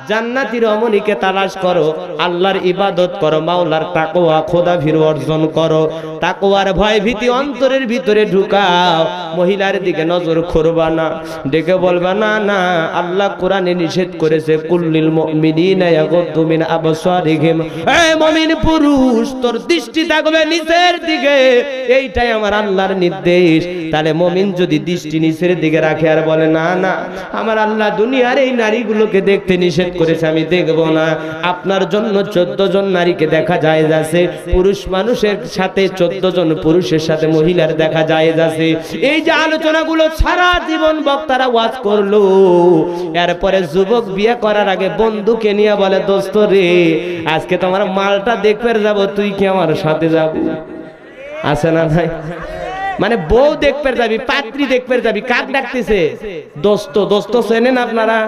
জান্নাতি রমণীকে তালাশ করো, আল্লাহর ইবাদত করো, মাওলার তাকওয়া খোদা ভীরু অর্জন করো, তাকওয়ার ভয় ভীতি অন্তরের ভিতরে ঢুকাও। মহিলার দিকে নজর করবা না, ডেকে বলবা না না, আল্লাহ কোরআনে নিষেধ করেছে কুল্লিল মুমিনিনা ইয়াগুদ্দু মিন আবসারিহিম। এই মুমিন পুরুষ, তোর দৃষ্টি থাকবে নিচের দিকে, এইটাই আমার আল্লাহর নির্দেশ। তাহলে মুমিন যদি দৃষ্টি নিচের দিকে রাখে আর বলে না না, আমার আল্লাহ দুনিয়ার এই নারীগুলোকে দেখতে নিষেধ করেছে, আমি দেখব না, আপনার জন্য 14 জন নারীকে দেখা যায় যাচ্ছে, পুরুষ মানুষের সাথে 14 জন পুরুষের সাথে মহিলার দেখা যায় যাচ্ছে। এই যে আলোচনাগুলো সারা জীবন বক্তারা ওয়াজ করলো, এরপরে যুবক বিয়ে করার আগে বন্ধুকে নিয়ে বলে দোস্ত রে, আজকে তোমার মালটা দেখতে যাব, তুই কি আমার সাথে যাবি? আছে না ভাই? মানে বউ দেখতে যাবি, পাত্রী দেখতে যাবি, কাক ডাকতেছে দোস্ত। দোস্ত চেনেন আপনারা?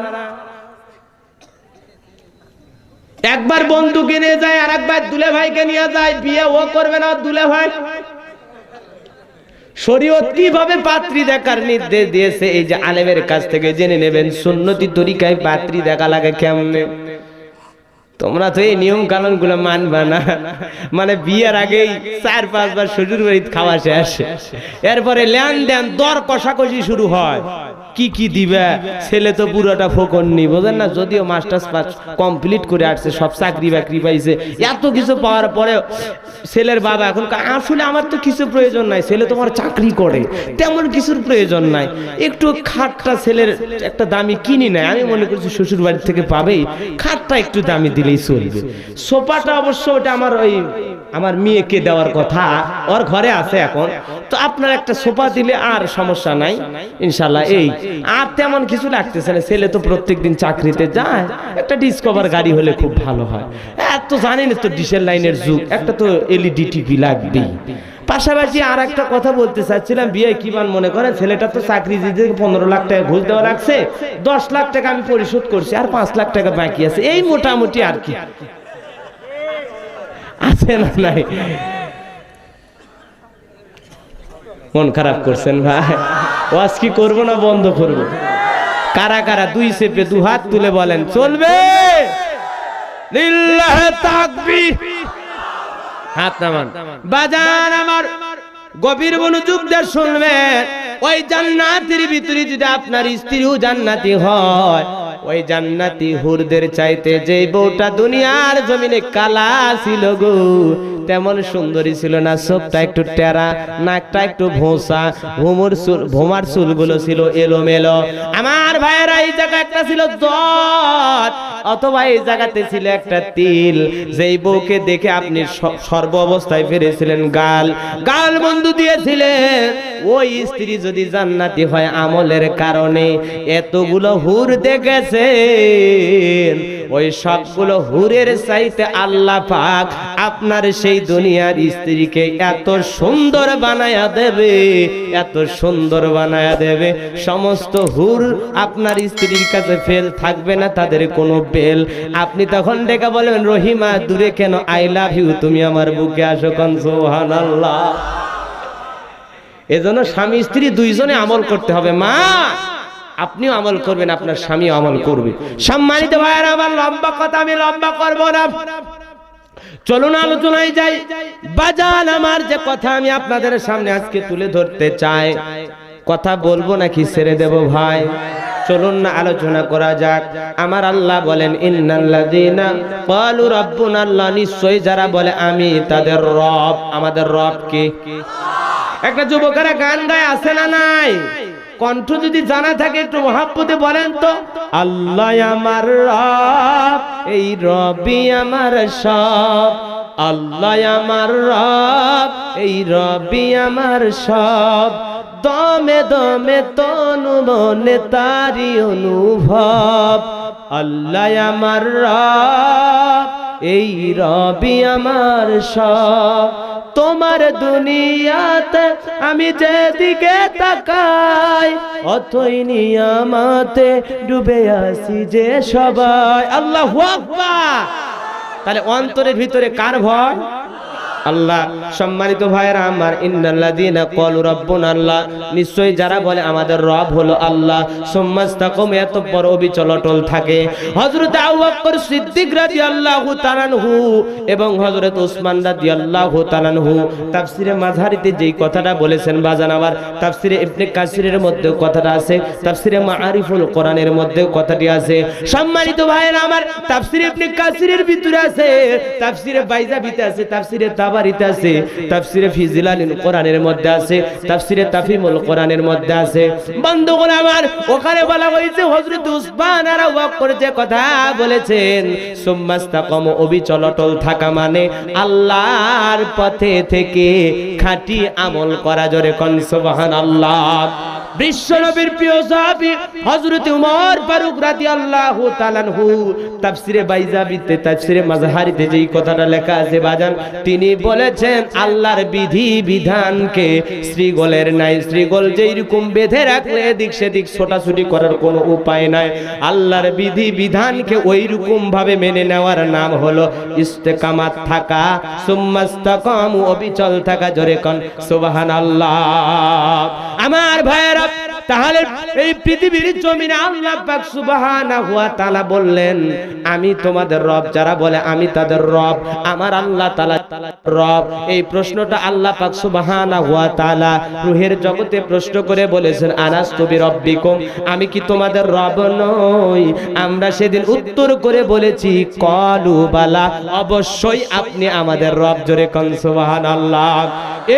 একবার বন্ধুকে নিয়ে যায়, আর একবার দুলে ভাইকে নিয়ে যায়, বিয়ে ও করবে না দুলে ভাই। শরীয়ত কিভাবে পাত্রী দেখার নির্দেশ দিয়েছে, এই যে আলেমের কাছ থেকে জেনে নেবেন সুন্নতি তরিকায় পাত্রী দেখা লাগে কেমনে। তোমরা তো এই নিয়ম কানুন গুলো মানবা না, মানে বিয়ের আগেই 4-5 বার শ্বশুর বাড়িতে খাওয়া শেষ, এরপরে লেনদেন দর কষাকষি শুরু হয়, কি কি দিবে। ছেলে তো পুরোটা ফোকননি, বোঝেন না, যদিও মাস্টার্স পাস কমপ্লিট করে আসছে, সব চাকরি বাকরি পাইছে, এত কিছু পাওয়ার পরে ছেলের বাবা এখন আসলে আমার তো কিছু প্রয়োজন নাই, ছেলে তোমার চাকরি করে, তেমন কিছুর প্রয়োজন নাই, একটু খাটটা ছেলের একটা দামি কিনি নাই, আমি মনে করছি শ্বশুর বাড়ি থেকে পাবেই, খাটটা একটু দামি দিলেই চলবে। সোফাটা অবশ্য ওটা আমার মেয়েকে দেওয়ার কথা, ওর ঘরে আছে এখন, তো আপনার একটা সোফা দিলে আর সমস্যা নাই ইনশাল্লাহ। এই আর তেমন কিছু লাগতেছে না, ছেলে তো প্রত্যেকদিন চাকরিতে যায়, একটা ডিসকভার গাড়ি হলে খুব ভালো হয়। এত জানেন তো ডিসেল লাইনের যুগ, একটা তো এলইডি টিভি লাগবেই। পাশাপাশি আর একটা কথা বলতে চাচ্ছিলাম, বিয়ে কি মান মনে করেন, ছেলেটা তো চাকরি দিতে 15 লাখ টাকা ঘুষ দেওয়া লাগছে, 10 লাখ টাকা আমি পরিশোধ করছি, আর 5 লাখ টাকা বাকি আছে, এই মোটামুটি আর কি আছে না নাই? মন খারাপ করছেন ভাই? ওয়াজ কি করবো না বন্ধ করবো? কারা কারা 2 চেপে 2 হাত তুলে বলেন চলবে? লিল্লাহি তাকবীর, হাত নামান। বাজান আমার গভীর মনোযোগ দিয়ে শুনবেন, ওই জান্নাতের ভিতরে যদি আপনার স্ত্রীও জান্নাতি হয়, ওই জান্নাতি হুরদের চাইতে যে বউটা দুনিয়ার জমিনে কালা ছিল গো, তেমন সুন্দরী ছিল না। চোখটা একটু টেরা, নাকটা একটু ভোঁসা, ভোমার চুলগুলো ছিল এলোমেলো। আমার ভাইয়েরা, এই জায়গা একটা ছিল দত, অথবা এই জায়গাতে ছিল একটা তিল। যেই বউকে দেখে আপনি সর্ব অবস্থায় ফিরেছিলেন গাল গাল বন্ধু দিয়েছিলেন, ওই স্ত্রী যদি জান্নাতি হয় আমলের কারণে, এতগুলো হুর দেখেছেন, ওই সবগুলো হুরের চাইতে আল্লাহ পাক আপনার সেই দুনিয়ার স্ত্রীকে এত সুন্দর বানায়া দেবে, এত সুন্দর বানায়া দেবে, সমস্ত হুর আপনার স্ত্রীর কাছে ফেল থাকবে না, তাদের কোনো বেল। আপনি তখন ডেকে বলবেন রহিমা দূরে কেন, আই লাভ ইউ, তুমি আমার বুকে আসো, কোন সুবহানাল্লাহ। এজন্য স্বামী স্ত্রী দুইজনে আমল করতে হবে। মা আপনিও আমল করবেন, আপনার স্বামীও আমল করবে। সম্মানিত ভাইয়েরা আমার, লম্বা কথা আমি লম্বা করব না, চলুন আলোচনায় যাই। বাজান আমার, যে কথা আমি আপনাদের সামনে আজকে তুলে ধরতে চাই, কথা বলবো নাকি ছেড়ে দেব ভাই? চলুন না আলোচনা করা যাক। আমার আল্লাহ বলেন ইন্নাল্লাযীনা ক্বালু রাব্বুনা আল্লাহ, নিশ্চয়ই যারা বলে আমি তাদের রব। আমাদের রব কে? একটা যুবকেরা গান গায়, আছে না নাই? কণ্ঠ যদি জানা থাকে একটু মহাব্বতে বলেন তো, আল্লাহ আমার রব, এই রবি আমার সব, আল্লাহ আমার রব, এই রবি আমার সব, দমে দমে তনু মনে তারি অনুভব, আল্লাহ আমার রব, এই রবি আমার সব। তোমার দুনিয়াতে আমি যেদিকে তাকাই, অতই নিয়ামতে ডুবে আছি যে সবাই। আল্লাহু আকবার। তাহলে অন্তরের ভিতরে কার ভয়? আল্লাহ। সম্মানিত ভাইরা আমার, ইন্নাল্লাযীনা ক্বালু রাব্বুনা আল্লাহ, নিশ্চয়ই যারা বলে আমাদের রব হলো আল্লাহ, সুম্মাস্তাকাম, এতঃপর অবিচল অটল থাকে। হযরত আবু বকর সিদ্দিক রাদিয়াল্লাহু তাআলা আনহু এবং হযরত ওসমান রাদিয়াল্লাহু তাআলা আনহু তাফসিরে মাযহারিতে যেই কথাটা বলেছেন বাজান, আবার তাফসিরে ইবনে কাসিরের মধ্যে কথাটা আছে, তাফসিরে মাআরিফুল কোরআনের মধ্যে কথাটি আছে। সম্মানিত ভাইরা আমার, তাফসিরে ইবনে কাসিরের ভিতরে আছে, তাফসিরে বাইজাবিতে আছে, তাফসিরে তাবারিতে আছে, তাফসিরে ফি জিলালিল কোরআনের মধ্যে আছে, তাফসিরে তাফহিমুল কোরআনের মধ্যে আছে। বন্ধুগণ আমার, ওখানে বলা হয়েছে হযরত উসমান আর আবু বকর যে কথা বলেছেন, সুম্মাস্তাকামু, অবিচল অটল থাকা মানে আল্লাহর পথে থেকে খাঁটি আমল করা। জোরে কোন সুবহানাল্লাহ। বিশ্বনবীর প্রিয় সাহাবী হযরত ওমর ফারুক রাদিয়াল্লাহু তাআলা আনহু তাফসিরে বাইজাবিতে, তাফসিরে মাযহারিতে যেই কথাটা লেখা আছে বাজান, তিনি বলেছেন আল্লাহর বিধি বিধানকে শ্রীগলের নাই, শ্রীগল যেইরকম বেঁধে রাখলে এদিক সেদিক ছোটাছুটি করার কোনো উপায় নাই, আল্লাহর বিধি বিধানকে ওইরকম ভাবে মেনে নেওয়ার নাম হলো ইস্তেকামাত থাকা, সুম্মাস্তাকামু, অবিচল থাকা। জোরে কোন সুবহানাল্লাহ। আমার ভাইরা, তাহলে এই পৃথিবীর জমিনে আল্লাহ পাক সুবহানাহু ওয়া তাআলা বললেন আমি তোমাদের রব। যারা বলে আমি তাদের রব, আমার আল্লাহ তাআলা রব, এই প্রশ্নটা আল্লাহ পাক সুবহানাহু ওয়া তাআলা রূহের জগতে প্রশ্ন করে বলেছেন আনাস্তু বিরব্বিকুম, আমি কি তোমাদের রব নই? আমরা সেদিন উত্তর করে বলেছি ক্বালু বালা, অবশ্যই আপনি আমাদের রব। জোরে কোন সুবহানাল্লাহ।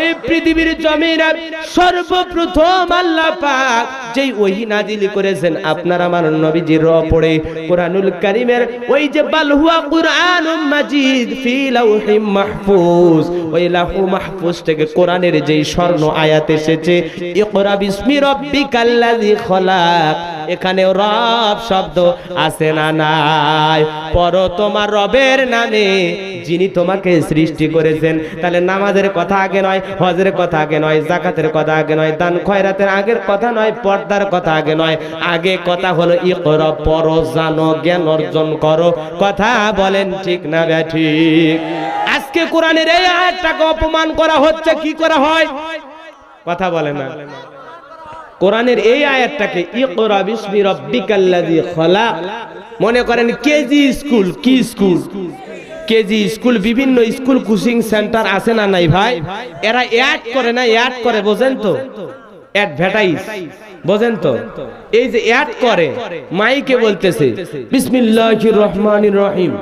এই পৃথিবীর জমিনে সর্বপ্রথম আল্লাহ পাক যেই ওহী নাজিল করেছেন আপনার আমার নবীজির পড়ে, কোরআনুল কারীমের ওই যে বাল হুয়া কুরআনুম মাজিদ ফি লাউহিম মাহফুজ, ওই লাউহ মাহফুজ থেকে কোরআনের যেই স্বর্ণ আয়াত এসেছে ইকরা বিসমি রাব্বিকাল্লাযী খলাক, এখানে রব শব্দ আছে না নাই? পড়ো তোমার রবের নামে যিনি তোমাকে সৃষ্টি করেছেন। তাহলে নামাজের কথা আগে নয়, হজের কথা আগে নয়, যাকাতের কথা আগে নয়, দান খয়রাতের আগের কথা নয়, পর্দার কথা আগে নয়, আগে কথা হলো ইকরা, পড়ো, জানো, জ্ঞান অর্জন করো। কথা বলেন ঠিক না ঠিক? আজকে কোরআনের এই আয়াতটাকে অপমান করা হচ্ছে, কি করা হয়? কথা বলে না। কোরআনের এই আয়াতটাকে ইকরা বিসমি রাব্বিকাল্লাযী খলাক, মনে করেন কেজি স্কুল, কি স্কুল? কেজি স্কুল, বিভিন্ন স্কুল কোচিং সেন্টার আছে না নাই ভাই? এরা অ্যাড করে না, অ্যাড করে, বোঝেন তো? অ্যাডভার্টাইজ, বোঝেন তো? এই যে অ্যাড করে, মাইকে বলতেছে বিসমিল্লাহির রহমানির রহিম,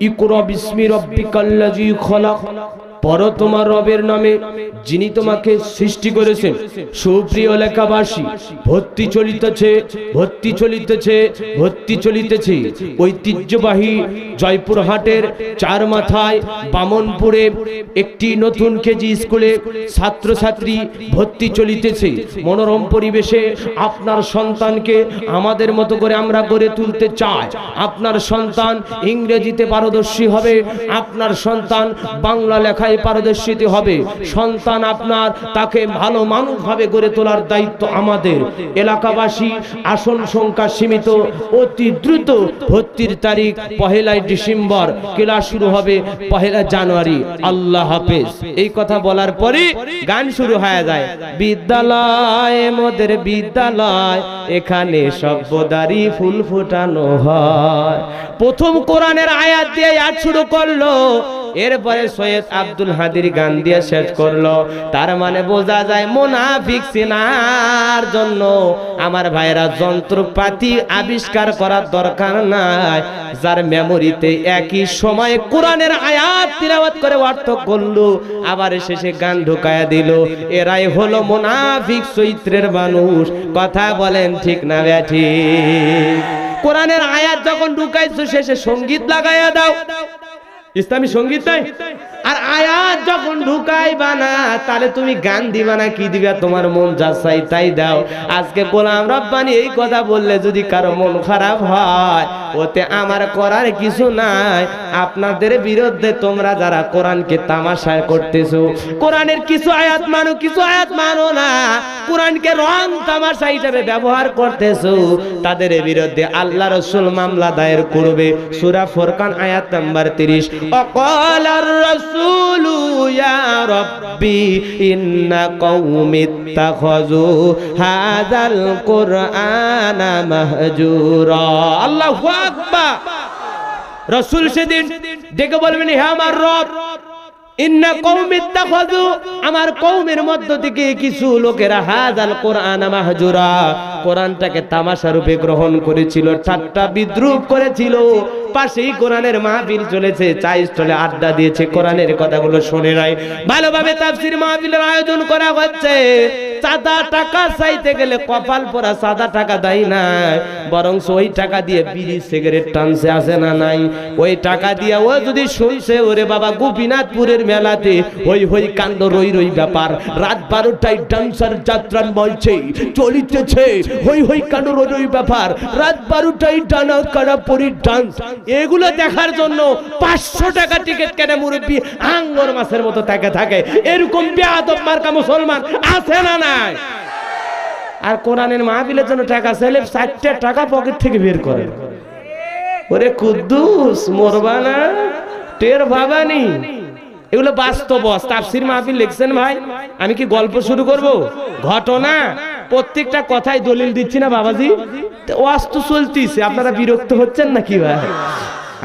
ইকরা বিসমি রাব্বিকাল্লাযী খলাক, পড়ো তোমার রবের নামে যিনি তোমাকে সৃষ্টি করেছেন। সুপ্রিয় এলাকাবাসী, ভর্তি চলিতেছে, ভর্তি চলিতেছে, ভর্তি চলিতেছে ঐতিহ্যবাহী জয়পুরহাটের চার মাথায় বামনপুরে একটি নতুন কেজি স্কুলে ছাত্রছাত্রী ভর্তি চলিতেছে। মনোরম পরিবেশে আপনার সন্তানকে আমাদের মতো করে আমরা গড়ে তুলতে চাই। আপনার সন্তান ইংরেজিতে পারদর্শী হবে, আপনার সন্তান বাংলা লেখায় পারদর্শী হবে, সন্তান আপনার তাকে ভালো মানুষ ভাবে গড়ে তোলার দায়িত্ব আমাদের। এলাকাবাসী, আসন সংখ্যা সীমিত, অতি দ্রুত ভর্তির তারিখ 1 ডিসেম্বর, ক্লাস শুরু হবে 1 জানুয়ারি। আল্লাহ হাফেজ। এই কথা বলার পরে গান শুরু হয়ে যায়, বিদ্যালয় মোদের বিদ্যালয়, এখানে সভ্যদারি ফুল ফোটানো হয়। প্রথম কোরআনের আয়াত দিয়ে আয়াত শুরু করলো, এরপরে সৈয়দ আব্দুল হাদির গান দিয়ে শেষ করলো। তার মানে বোঝা যায় মুনাফিক চেনার জন্য আমার ভাইরা যন্ত্রপাতি আবিষ্কার করার দরকার নাই। যার মেমোরিতে একই সময়ে কোরআনের আয়াত তিলাওয়াত করে অর্থ করলো, আবার শেষে গান ঢুকায়া দিল, এরাই হলো মুনাফিক চরিত্রের মানুষ। কথা বলেন ঠিক না ঠিক? কোরআনের আয়াত যখন ঢুকাইছো শেষে সঙ্গীত লাগাইয়া দাও, ইসলামী সঙ্গীত নাই। আর আয়াত যখন ঢুকাইবা না, তাহলে তুমি গান দিবা না, কি দিবা? তোমার মন যা চাই তাই দাও। আজকে গোলাম রব্বানি এই কথা বললে যদি কারো মন খারাপ হয়, ওতে আমার করার কিছু নাই। আপনাদের বিরুদ্ধে তোমরা যারা কোরআনকে তামাশা করতেছো, কোরআনের কিছু আয়াত মানো, কিছু আয়াত মানো না, কোরআনকে রং তামাশা হিসেবে ব্যবহার করতেছো, তাদের বিরুদ্ধে আল্লাহ রাসূল মামলা দায়ের করবে। সূরা ফুরকান আয়াত নাম্বার 30। অকালার রাসূলু ইয়া রাব্বি ইন্না কওমি ইত্তাখাযু হাযাল কুরআনা মাহজুরা। আল্লাহু আকবার। রাসূল সেদিন ডেকে বলবেন, হে আমার রব, ইন্না কওমি ইত্তাখাযু, আমার কওমের মধ্য থেকে কিছু লোকেরা হাযাল কুরআনা মাহজুরা, কোরআনটাকে তামাশা রূপে গ্রহণ করেছিল, ঠাট্টা বিদ্রূপ করেছিল। পাশেই কোরআনের মাহফিল চলেছে, চাই স্টলে আড্ডা দিয়েছে, কোরআনের কথাগুলো শুনে নাই। ভালোভাবে তাফসীর মাহফিলের আয়োজন করা হচ্ছে। সাদা টাকা চাইতে গেলে কপাল পরা সাদা টাকা দেয় না, বরং ওই টাকা দিয়ে বিড়ি সিগারেট টানছে, আছে না নাই? ওই টাকা দিয়ে ও যদি শুনছে, ওরে বাবা গোপীনাথপুরের মেলাতে হই হই কাণ্ড রই রই ব্যাপার, রাত 12টায় ডান্সার যাত্রা বলছে চলিতেছে, হই হই কাণ্ড রই রই ব্যাপার, রাত 12টায় ডানা কাড়া পরি ডান্স, এগুলো দেখার জন্য 500 টাকা টিকিট কেটে মুরব্বি আঙ্গর মাছের মতো থাকে। এরকম বেয়াদব মার্কা মুসলমান আছে না নাই? আর কোরআনের মাহফিলের জন্য টাকা চাইলে 60 টাকা পকেট থেকে বের করে। ওরে কুদ্দুস, মরবা না, টের ভাবানি। এগুলো বাস্তব। তাফসীর মাহফিল লিখছেন ভাই, আমি কি গল্প শুরু করব? ঘটনা, প্রত্যেকটা কথাই দলিল দিচ্ছি না বাবাজি। ওয়াজ তো চলতিছে, আপনারা বিরক্ত হচ্ছেন নাকি ভাই?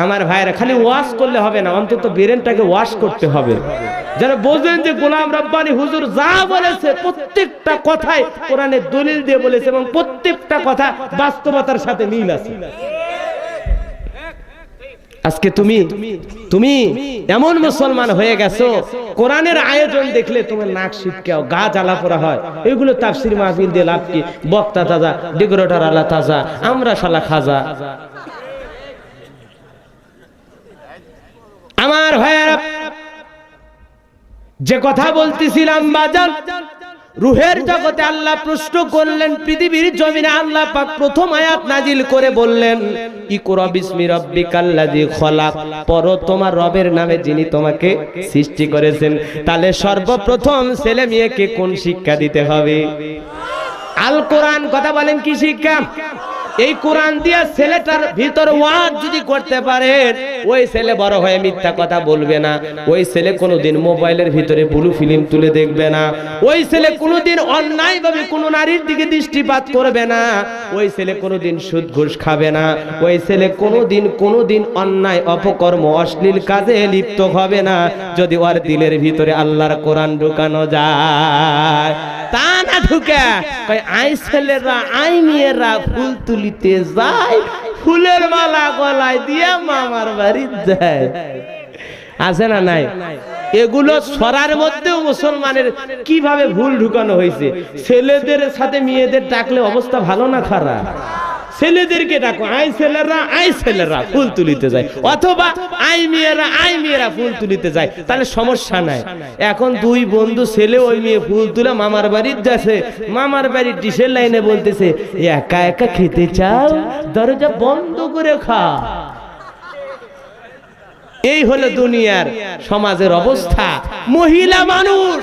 আমার ভাইরা, খালি ওয়াজ করলে হবে না, অন্তত ব্রেনটাকে ওয়াশ করতে হবে, যেন বোঝেন যে গোলাম রব্বানী হুজুর যা বলেছে প্রত্যেকটা কথাই কোরআনের দলিল দিয়ে বলেছে এবং প্রত্যেকটা কথা বাস্তবতার সাথে মিল আছে। আজকে তুমি এমন মুসলমান হয়ে গেছো, কোরআনের আয়োজন দেখলে তোমার নাক সিটকাও, গা জ্বালা পোড়া হয়। এগুলো তাফসীর মাহফিল দিয়ে লাভ কি? বক্তা তাজা, ডেকোরেটর আলা তাজা, আমরা শালা খাজা। আমার ভাইয়েরা, যে কথা বলতেছিলাম বাজার, রুহের জগতে আল্লাহ প্রশ্ন করলেন, পৃথিবীর জমিনে আল্লাহ পাক প্রথম আয়াত নাজিল করে বললেন, ইকরা বিসমি রাব্বিকাল্লাযী খলাক, পড়ো তোমার রবের নামে যিনি তোমাকে সৃষ্টি করেছেন। তাহলে সর্বপ্রথম ছেলে মেয়েকে কোন শিক্ষা দিতে হবে? আল কোরআন। কথা বলেন, কি শিক্ষা? এই কোরআন দিয়া ছেলেটার ভিতর ওয়াজ যদি করতে পারেন, ওই ছেলে বড় হয়ে মিথ্যা কথা বলবে না, ওই ছেলে কোনোদিন মোবাইলের ভিতরে ব্লু ফিল্ম তুলে দেখবে না, ওই ছেলে কোনোদিন অন্যায়ভাবে কোনো নারীর দিকে দৃষ্টিপাত করবে না, ওই ছেলে কোনোদিন সুদ ঘুষ খাবে না, ওই ছেলে কোনোদিন অন্যায় অপকর্ম অশ্লীল কাজে লিপ্ত হবে না, যদি ওর দিলের ভিতরে আল্লাহর কোরআন ঢুকানো যায়। তা না ঢুকে কয় আই ছেলেরা আই মেয়েরা ফুল তুলিতে যায়, ফুলের মালা গলায় দিয়া মামার বাড়ি যায়, আছে না নাই? এগুলো ছড়ার মধ্যেও মুসলমানের কিভাবে ভুল ঢুকানো হয়েছে। ছেলেদের সাথে মেয়েদের ডাকলে অবস্থা ভালো না খারাপ? ছেলেদেরকে ডাকো আই ছেলেরা ফুল তুলিতে যায়, অথবা আই মেয়েরা ফুল তুলিতে যায়, তাহলে সমস্যা নাই। এখন দুই বন্ধু ছেলে ওই মেয়ে ফুল তুলে মামার বাড়ির যাচ্ছে, মামার বাড়ির ডিশের লাইনে বলতেছে, একা একা খেতে চাও, দরজা বন্ধ করে খা। এই হলো দুনিয়ার সমাজের অবস্থা। মহিলা মানুষ,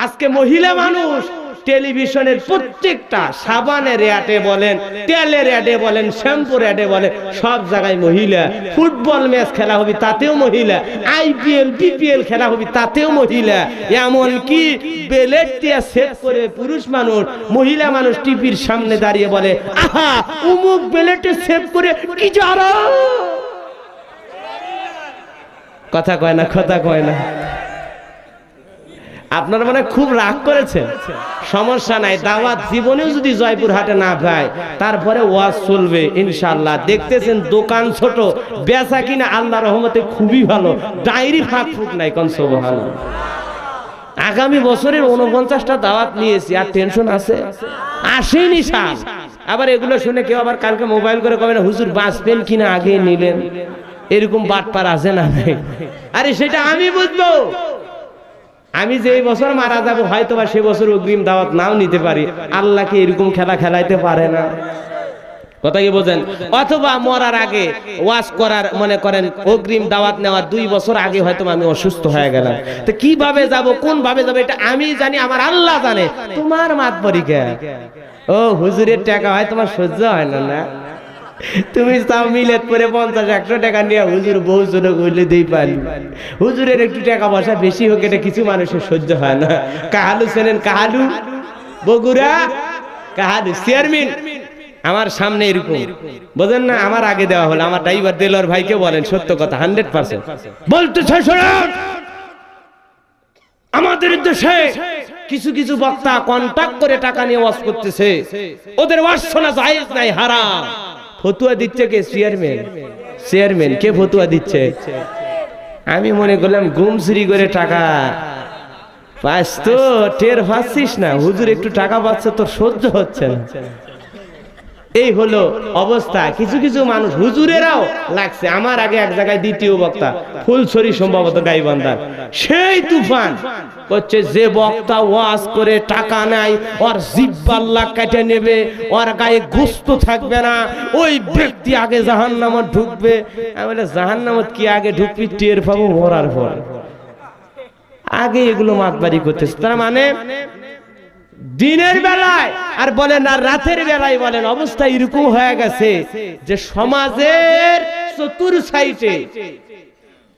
আজকে মহিলা মানুষ টেলিভিশনের প্রত্যেকটা সাবানের অ্যাডে বলেন, তেলের অ্যাডে বলেন, শ্যাম্পুর অ্যাডে বলেন, সব জায়গায় মহিলা। ফুটবল ম্যাচ খেলা হবে তাতেও মহিলা, আইপিএল বিপিএল খেলা হবে তাতেও মহিলা। এমন কি বেলেট দিয়ে সেট করে পুরুষ মানুষ, মহিলা মানুষ টিভির সামনে দাঁড়িয়ে বলে, আহা উমুক বেলেটে সেট করে কি জানো। কথা কয় না। আপনারা মনে খুব রাগ করেছেন, সমস্যা নাই। দাওয়াত জীবনেও যদি জয়পুর হাটে না পায়, তারপরে ওয়াজ চলবে ইনশাআল্লাহ। দেখতেছেন দোকান ছোট, বেচা কিনা আল্লাহর রহমতে খুবই ভালো, ডায়েরি ফাঁক ফুক নাই। কোন সুবহানাল্লাহ। আগামী বছরের 49টা দাওয়াত নিয়েছি, আর টেনশন আছে? আসেনি সাল। আবার এগুলো শুনে কেউ আবার কালকে মোবাইল করে কবে না, হুজুর বাঁচবেন কিনা আগে নিলেন, এরকম বাটপার আছে না? আরে সেটা আমি বুঝবো। আমি যে বছর মারা যাবো হয়তো বা সে বছর অগ্রিম দাওয়াত নাও নিতে পারি। আল্লাহকে এরকম খেলা খেলাইতে পারে না। কথা কি বোঝেন? অথবা মরার আগে ওয়াজ করার মনে করেন অগ্রিম দাওয়াত নেওয়ার 2 বছর আগে হয়তো আমি অসুস্থ হয়ে গেলাম, তো কিভাবে যাব, কোন ভাবে যাব, এটা আমি জানি, আমার আল্লাহ জানে। তোমার মাত পরীক্ষা, ও হুজুরের টাকা হয় তোমার সহ্য হয় না? না, তুমি তাও মিলেত করে 50-100 টাকা নিয়ে হুজুর বহু জনক হইলে দিই পারি, হুজুরের একটু টাকা পয়সা বেশি হোক এটা কিছু মানুষের সহ্য হয় না। কাহালু চেনেন? কাহালু, বগুড়া কাহালু চেয়ারম্যান আমার সামনে এরকম, বোঝেন না? আমার আগে দেওয়া হলো, আমার ড্রাইভার দেলোয়ার ভাইকে বলেন, সত্য কথা 100% বলতেছে। শোনেন, আমাদের দেশে কিছু কিছু বক্তা কন্টাক্ট করে টাকা নিয়ে ওয়াজ করতেছে, ওদের ওয়াজ শোনা জায়েজ নাই, হারাম। ফতুয়া দিচ্ছে কে? চেয়ারম্যান। কে ফতুয়া দিচ্ছে? আমি মনে করলাম গুমচুরি করে টাকা পাস, তো টের পাচ্ছিস না, হুজুর একটু টাকা পাচ্ছে, তোর সহ্য হচ্ছে না। এই হলো অবস্থা। কিছু কিছু মানুষ হুজুরেরাও লাগছে। আমার আগে এক জায়গায় দ্বিতীয় বক্তা ফুলছড়ি, সম্ভবত গাইবান্ধার, সেই তুফান করছে, যে বক্তা ওয়াজ করে টাকা নাই, ওর জিহ্বা আল্লাহ কেটে নেবে, ওর গায়ে গোশত থাকবে না, ওই ব্যক্তি আগে জাহান্নামে ঢুকবে। আমি বলে, জাহান্নামে কি আগে ঢুকবি? টের পাবো মরার পর। আগে এগুলো মাতবাড়ি করতেছে। তার মানে দিনের বেলায় আর বলেন আর রাতের বেলায় বলেন, অবস্থা এরকম হয়ে গেছে যে সমাজের চতুর সাইডে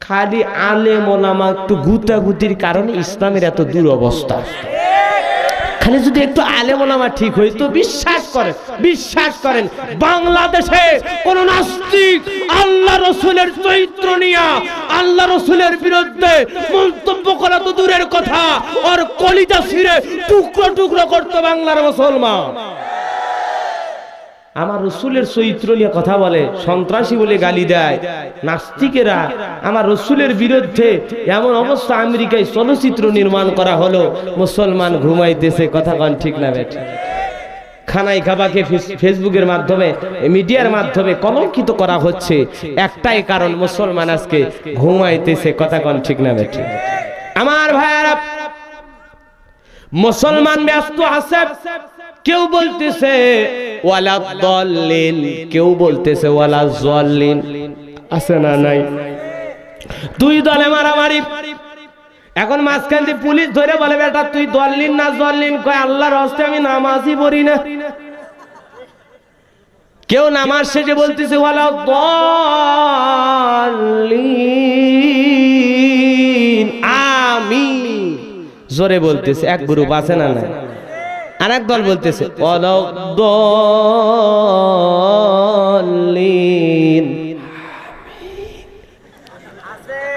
খালি আলেম ওলামা একটু গুতাগুতির কারণে ইসলামের এত দুরবস্থা। খালি যদি একটু আলেম ওলামা ঠিক হইতো, বিশ্বাস করেন বাংলাদেশে কোন নাস্তিক আল্লাহ রসুলের চরিত্র নিয়ে আল্লাহ রসুলের বিরুদ্ধে মন্তব্য করা তো দূরের কথা, ওর কলিজা ছিঁড়ে টুকরো টুকরো করতো বাংলার মুসলমান। আমার রসুলের চরিত্র নিয়ে কথা বলে, সন্ত্রাসী বলে গালি দেয় নাস্তিকেরা। আমার রসুলের বিরুদ্ধে এমন অবস্থা, আমেরিকায় চলচ্চিত্র নির্মাণ করা হলো, মুসলমান ঘুমাইতেছে। কথা কন ঠিক না বেটা? খানাই খাবাকে ফেসবুকের মাধ্যমে, মিডিয়ার মাধ্যমে কলঙ্কিত করা হচ্ছে, একটাই কারণ, মুসলমান আজকে ঘুমাইতেছে। কথা কন ঠিক না বেটা? আমার ভাইয়ারা, মুসলমান ব্যস্ত আছে, কেউ বলতেছে ওয়ালা দল্লিন, কেউ বলতেছে ওয়ালা জল্লিন, আছে না নাই? দুই দলে মারামারি। এখন মাঝখান দিয়ে পুলিশ ধরে বলে, বেটা তুই দল্লিন না জল্লিন? কয়, আল্লাহর হস্তে আমি নামাজই পড়ি না। কেউ নামাজ শেষে বলতেছে ওয়ালা দল্লিন, আমি জোরে বলতেছে। এক গ্রুপ আছে না নাই? আর এক দল বলতেছে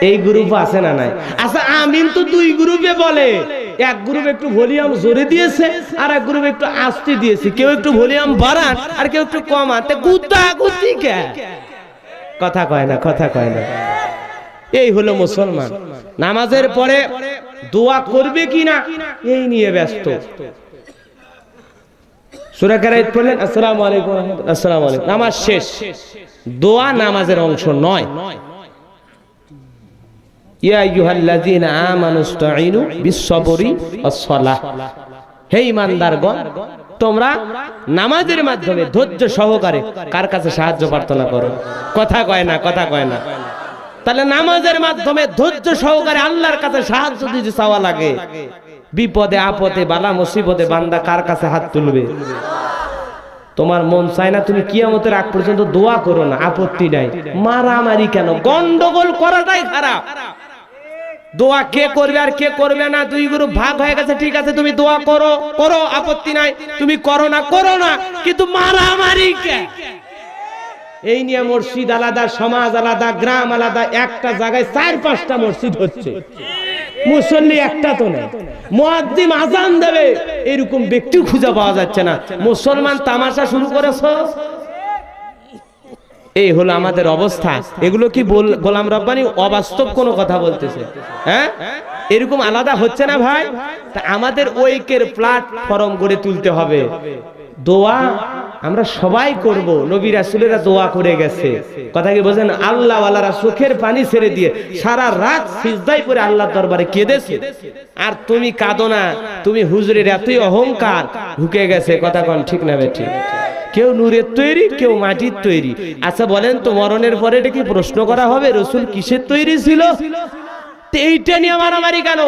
এই গ্রুপ আছে না নাই? আচ্ছা, আমিন তো দুই গ্রুপে বলে, এক গ্রুপ একটু ভলিউম জোরে দিয়েছে, আর এক গ্রুপ একটু আস্তে দিয়েছে। কেউ একটু ভলিউম বাড়ান, আর কেউ একটু কমান। গুতাগুতি কে? কথা কয় না। এই হলো মুসলমান। নামাজের পরে দোয়া করবে কিনা এই নিয়ে ব্যস্ত। সূরা কারাইত পড়লেন, আসসালামু আলাইকুম, আসসালামু আলাইকুম, নামাজ শেষ। দোয়া নামাজের অংশ নয়। ইয়া আইয়ুহাল্লাযীনা আমানুস্তাঈনু বিস-সাবরি ওয়াস-সালাহ, হে ঈমানদারগণ, তোমরা নামাজের মাধ্যমে ধৈর্য সহকারে কার কাছে সাহায্য প্রার্থনা করো। কথা কয় না। তাহলে নামাজের মাধ্যমে ধৈর্য সহকারে আল্লাহর কাছে সাহায্য যদি চাওয়া লাগে, বিপদে আপদে বালা মুসিবতে বান্দা কার কাছে হাত তুলবে? তোমার মন চায় না তুমি কিয়ামতের আগ পর্যন্ত দোয়া করো না, আপত্তি নাই। মারামারি কেন? গন্ডগোল করাটাই খারাপ। দোয়া কে করবে আর কে করবে না, দুই গ্রুপ ভাগ হয়ে গেছে, ঠিক আছে, তুমি দোয়া করো, আপত্তি নাই। তুমি করো না, কিন্তু মারামারি কে? এই নিয়ে মসজিদ আলাদা, সমাজ আলাদা, গ্রাম আলাদা, একটা জায়গায় 4-5টা মসজিদ হচ্ছে, মুসল্লি একটা তো নেই। মুয়াজ্জিন আযান দেবে, এরকম ব্যক্তি খুঁজে পাওয়া যাচ্ছে না। মুসলমান তামাশা শুরু করেছে। এই হলো আমাদের অবস্থা। এগুলো কি গোলাম রব্বানী অবাস্তব কোনো কথা বলতেছে? হ্যাঁ, এরকম আলাদা হচ্ছে না ভাই? তা আমাদের ঐক্যের প্ল্যাটফর্ম গড়ে তুলতে হবে। দোয়া আমরা সবাই করব, নবী রাসূলেরা দোয়া করে গেছে। কথা কি বোঝেন? আল্লাহ ওয়ালারা চোখের পানি ছেড়ে দিয়ে সারা রাত সিজদায় পড়ে আল্লাহর দরবারে কেঁদেছে। আর তুমি কাঁদো না, তুমি হুজুরের এতই অহংকার ঢুকে গেছে। কথা কোন ঠিক না বেঠিক? কেউ নূরের তৈরি, কেউ মাটির তৈরি। আচ্ছা বলেন তো, মরণের পরে এটা কি প্রশ্ন করা হবে রসুল কিসের তৈরি ছিল? এইটা নিয়ে মারামারি কেন?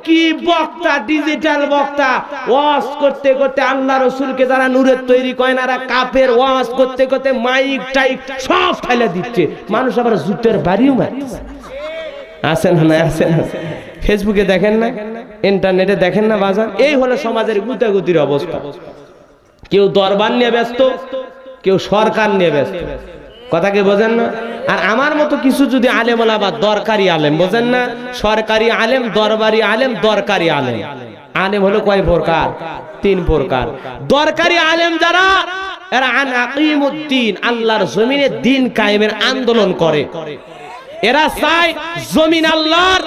কি বক্তা, ডিজিটাল বক্তা, ওয়াজ করতে করতে আল্লাহ রসুলকে যারা নূরের তৈরি কয় না, কাফের। ওয়াজ করতে করতে মাইক টাইক সব ফেলে দিচ্ছে, মানুষ আবার জুতের বাড়িও মারছে। আসেন না, আসেন ফেসবুকে দেখেন না, ইন্টারনেটে দেখেন না বাজার। এই হলো সমাজের গুতাগুতির অবস্থা। কেউ দরবার নিয়ে ব্যস্ত, কেউ সরকার নিয়ে ব্যস্ত। কথা কি বোঝেন না? আর আমার মতো কিছু যদি আলেম ওলামা, দরকারি আলেম, বোঝেন না? সরকারি আলেম, দরবারি আলেম, দরকারি আলেম। আলেম হলো কয় প্রকার? 3 প্রকার। দরকারি আলেম যারা, এরা আন আকিমুদ্দিন, আল্লাহর জমিনে দিন কায়েমের আন্দোলন করে। এরা চায় জমিন আল্লাহর,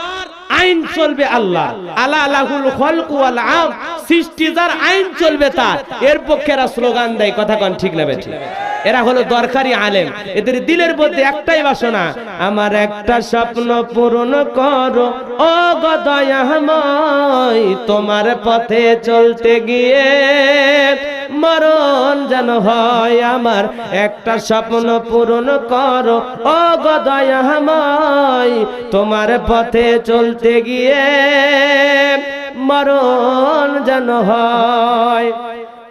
আইন চলবে আল্লাহ। আলা লাহুল খালকু ওয়াল আম, সৃষ্টি যার, আইন চলবে তার। এর পক্ষে এরা স্লোগান দেয়। কথা কোন ঠিক না বেঠিক? এরা হলো দরকারি আলেম। এদের দিলের মধ্যে একটাই বাসনা, আমার একটা স্বপ্ন পূরণ করো ও গো দয়াময়, তোমার পথে চলতে গিয়ে মরণ যেন হয় আমার। একটা স্বপ্ন পূরণ করো ও গো দয়াময়, তোমার পথে চলতে গিয়ে মরণ যেন হয়।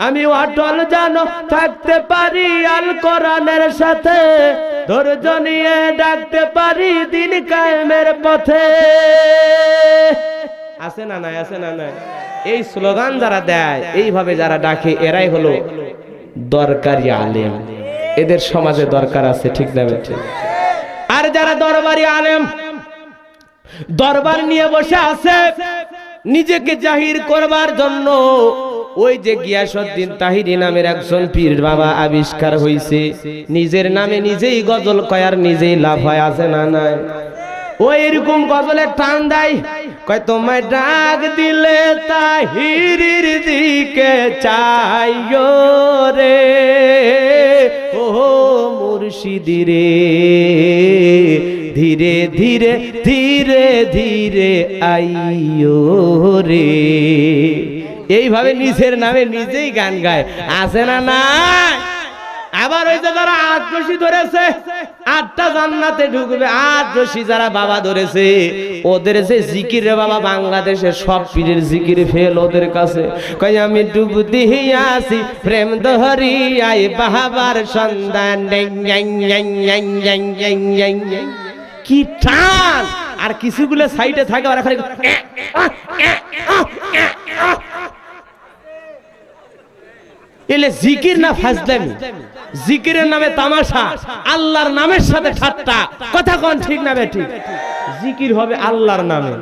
আমি অটল যেন থাকতে পারি আল কোরআনের সাথে, ধৈর্য নিয়ে ডাকতে পারি দিন কায়েমের পথে। আছে না নাই? আছে না নাই? এই স্লোগান যারা দেয়, এইভাবে যারা ডাকে, এরাই হলো দরকারি আলেম। এদের সমাজে দরকার আছে, ঠিক না ঠিক? আর যারা দরবারি আলেম, দরবার নিয়ে বসে আছে নিজেকে জাহির করবার জন্য, ওই যে গিয়াসউদ্দিন তাহিরি নামের একজন পীর বাবা আবিষ্কার হইছে, নিজের নামে নিজেই গজল কয়ার, নিজেই লাভ হয়। আছে না নাই? ও এরকম গজলের টান দেয়, কয় তোমায় ডাক দিলে তাহিরির দিকে চাইও রে ও মুর্শিদি রে, ধীরে ধীরে ধীরে ধীরে আইও রে। এইভাবে নিজের নামে নিজেই গান গায়। আছে না নাই? আবার ওই যে যারা 8 রশি ধরেছে, 8টা জান্নাতে ঢুকবে, 8 রশি যারা বাবা ধরেছে, ওদের যে জিকির রে বাবা, বাংলাদেশের সব পীরের জিকির ফেল ওদের কাছে। কই আমি ডুব দিয়াছি প্রেম দহরিয়ায়, বাবার সন্ধান। কি টান! আর কিছুগুলো সাইডে থাকে, ওরা খালি এলে জিকির না ফাজলামি, জিকিরের নামে তামাশা, আল্লাহর নামের সাথে ঠাট্টা। কথা কোন ঠিক না বেঠিক? জিকির হবে আল্লাহর নামে।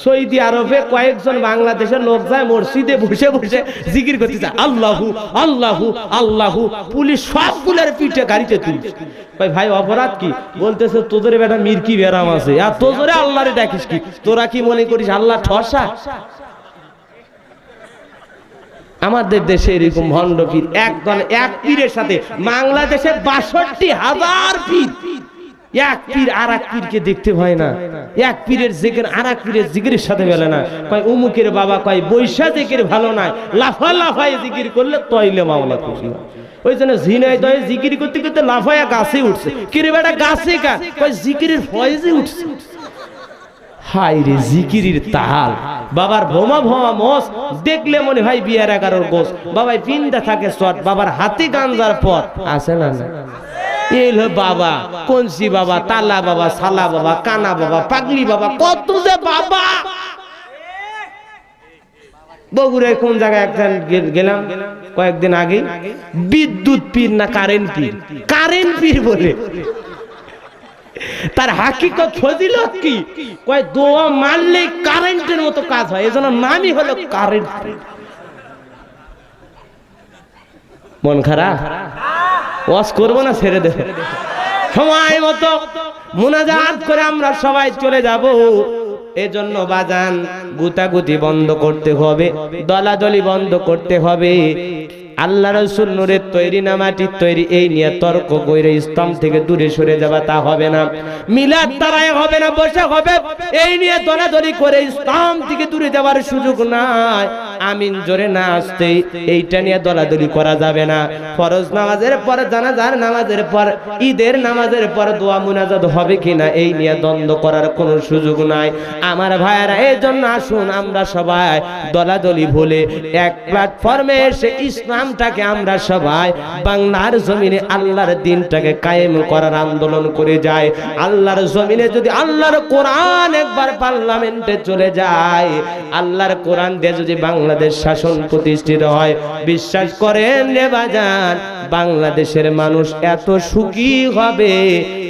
সৌদি আরবে কয়েকজন বাংলাদেশের লোক যায় মসজিদে বসে বসে জিকির করতে চায়, আল্লাহু আল্লাহু আল্লাহু। পুলিশ সবগুলোর পিঠে গাড়িতে তুলছে। ভাই অপরাধ কি? বলতেছে তোদের বেটা মির্কি বেরাম আছে, আর তোজরে আল্লাহরে ডাকিস কি? তোরা কি মনে করিস আল্লাহ ঠসা? আমাদের দেশে এরকম ভণ্ড পীর, এক পীরের সাথে বাংলাদেশে ৬২,০০০ পীর। এক পীর আর এক পীরকে দেখতে হয় না, এক পীরের জিকির আর এক পীরের জিকিরের সাথে মেলে না। কয় উমুকের বাবা কয় বৈশা জিকির ভালো নয়, লাফা লাফায় জিকির করলে তইলে মাওলা খুশি হয়। ওই জন্য ঝিনাইদহে জিকির করতে করতে লাফায়া গাছে উঠছে। কিরে বেটা গাছে কা? কয় জিকিরের ফয়েজে উঠছে। হাই রে জিকিরের তাল! বাবার ভোমা ভোমা মোস দেখলে মনে হয় বিয়ার 11 গোস। বাবাই পিন্দা থাকে শট, বাবার হাতে গাঞ্জার পথ। আছে না না? এল বাবা, কনসি বাবা, তালা বাবা, সালা বাবা, কানা বাবা, পাগলি বাবা, কত যে বাবা। বগুড়ায় কোন জায়গায় একজন গেলাম কয়েকদিন আগে, বিদ্যুৎ পীর না কারেন্ট পীর, কারেন্ট পীর বলে। তার হাকিকত ফজিলত কি? কয় দোয়া মারলে কারেন্টের মতো কাজ হয়, এজন্য নামই হলো কারেন্ট পীর। মন খারাপ? ওয়াজ করবো না ছেড়ে দেব? সময় মতো মুনাজাত করে আমরা সবাই চলে যাব। এজন্য বাজান গুতাগুতি বন্ধ করতে হবে, দলাদলি বন্ধ করতে হবে। আল্লাহ রাসূল নূরের তৈরি না মাটির তৈরি, এই নিয়ে তর্ক কইরে ইসলাম থেকে দূরে সরে যাওয়া তা হবে না। মিলাদ তারায় হবে না, বসে হবে, এই নিয়ে দলাদলি করে ইসলাম থেকে দূরে যাওয়ার সুযোগ নাই। আমিন জোরে না আসতে এইটা নিয়ে দলাদলি করা যাবে না। ফরজ নামাজের পর, জানাজার নামাজের পর, ঈদের নামাজের পর দোয়া মুনাজাত হবে কিনা এই নিয়ে দ্বন্দ্ব করার কোনো সুযোগ নাই আমার ভাইয়েরা। এই জন্য আসুন আমরা সবাই দলাদলি ভুলে এক প্ল্যাটফর্মে এসে ইসলামটাকে আমরা সবাই বাংলার জমিনে আল্লাহর দ্বীনটাকে কায়েম করার আন্দোলন করে যায়। আল্লাহর জমিনে যদি আল্লাহর কোরআন একবার পার্লামেন্টে চলে যায়, আল্লাহর কোরআন দিয়ে যদি বাংলাদেশ শাসন প্রতিষ্ঠিত হয়, বিশ্বাস করেন রে বাজান, বাংলাদেশের মানুষ এত সুখী হবে,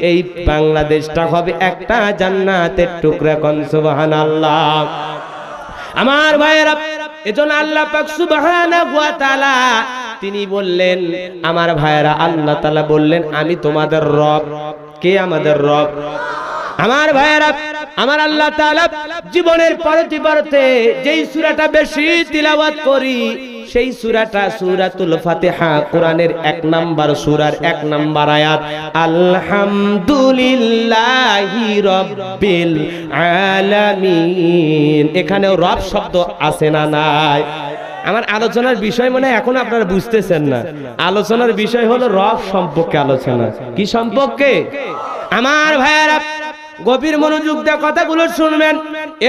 এই বাংলাদেশটা হবে একটা জান্নাতের টুকরা। কোন সুবহানাল্লাহ। আমার ভাইয়েরা, এজন্য আল্লাহ পাক সুবহানাহু ওয়া তাআলা তিনি বললেন, আমার ভাইয়েরা, আল্লাহ তাআলা বললেন আমি তোমাদের রব। কে আমাদের রব? আমার ভাইয়েরা, আমার আল্লাহ তাআলা জীবনের পরতে যেই সূরাটা বেশি তিলাওয়াত করি সেই সূরাটা সূরাতুল ফাতিহা, কোরআনের 1 নাম্বার সূরার 1 নাম্বার আয়াত, আলহামদুলিল্লাহি রাব্বিল আলামিন। এখানেও রব শব্দ আছে না নাই? আমার আলোচনার বিষয় মনে হয় এখন আপনারা বুঝতেছেন না। আলোচনার বিষয় হলো রব সম্পর্কে আলোচনা। কি সম্পর্কে? আমার ভাইয়েরা, গভীর মনোযোগ দিয়ে কথাগুলো শুনবেন।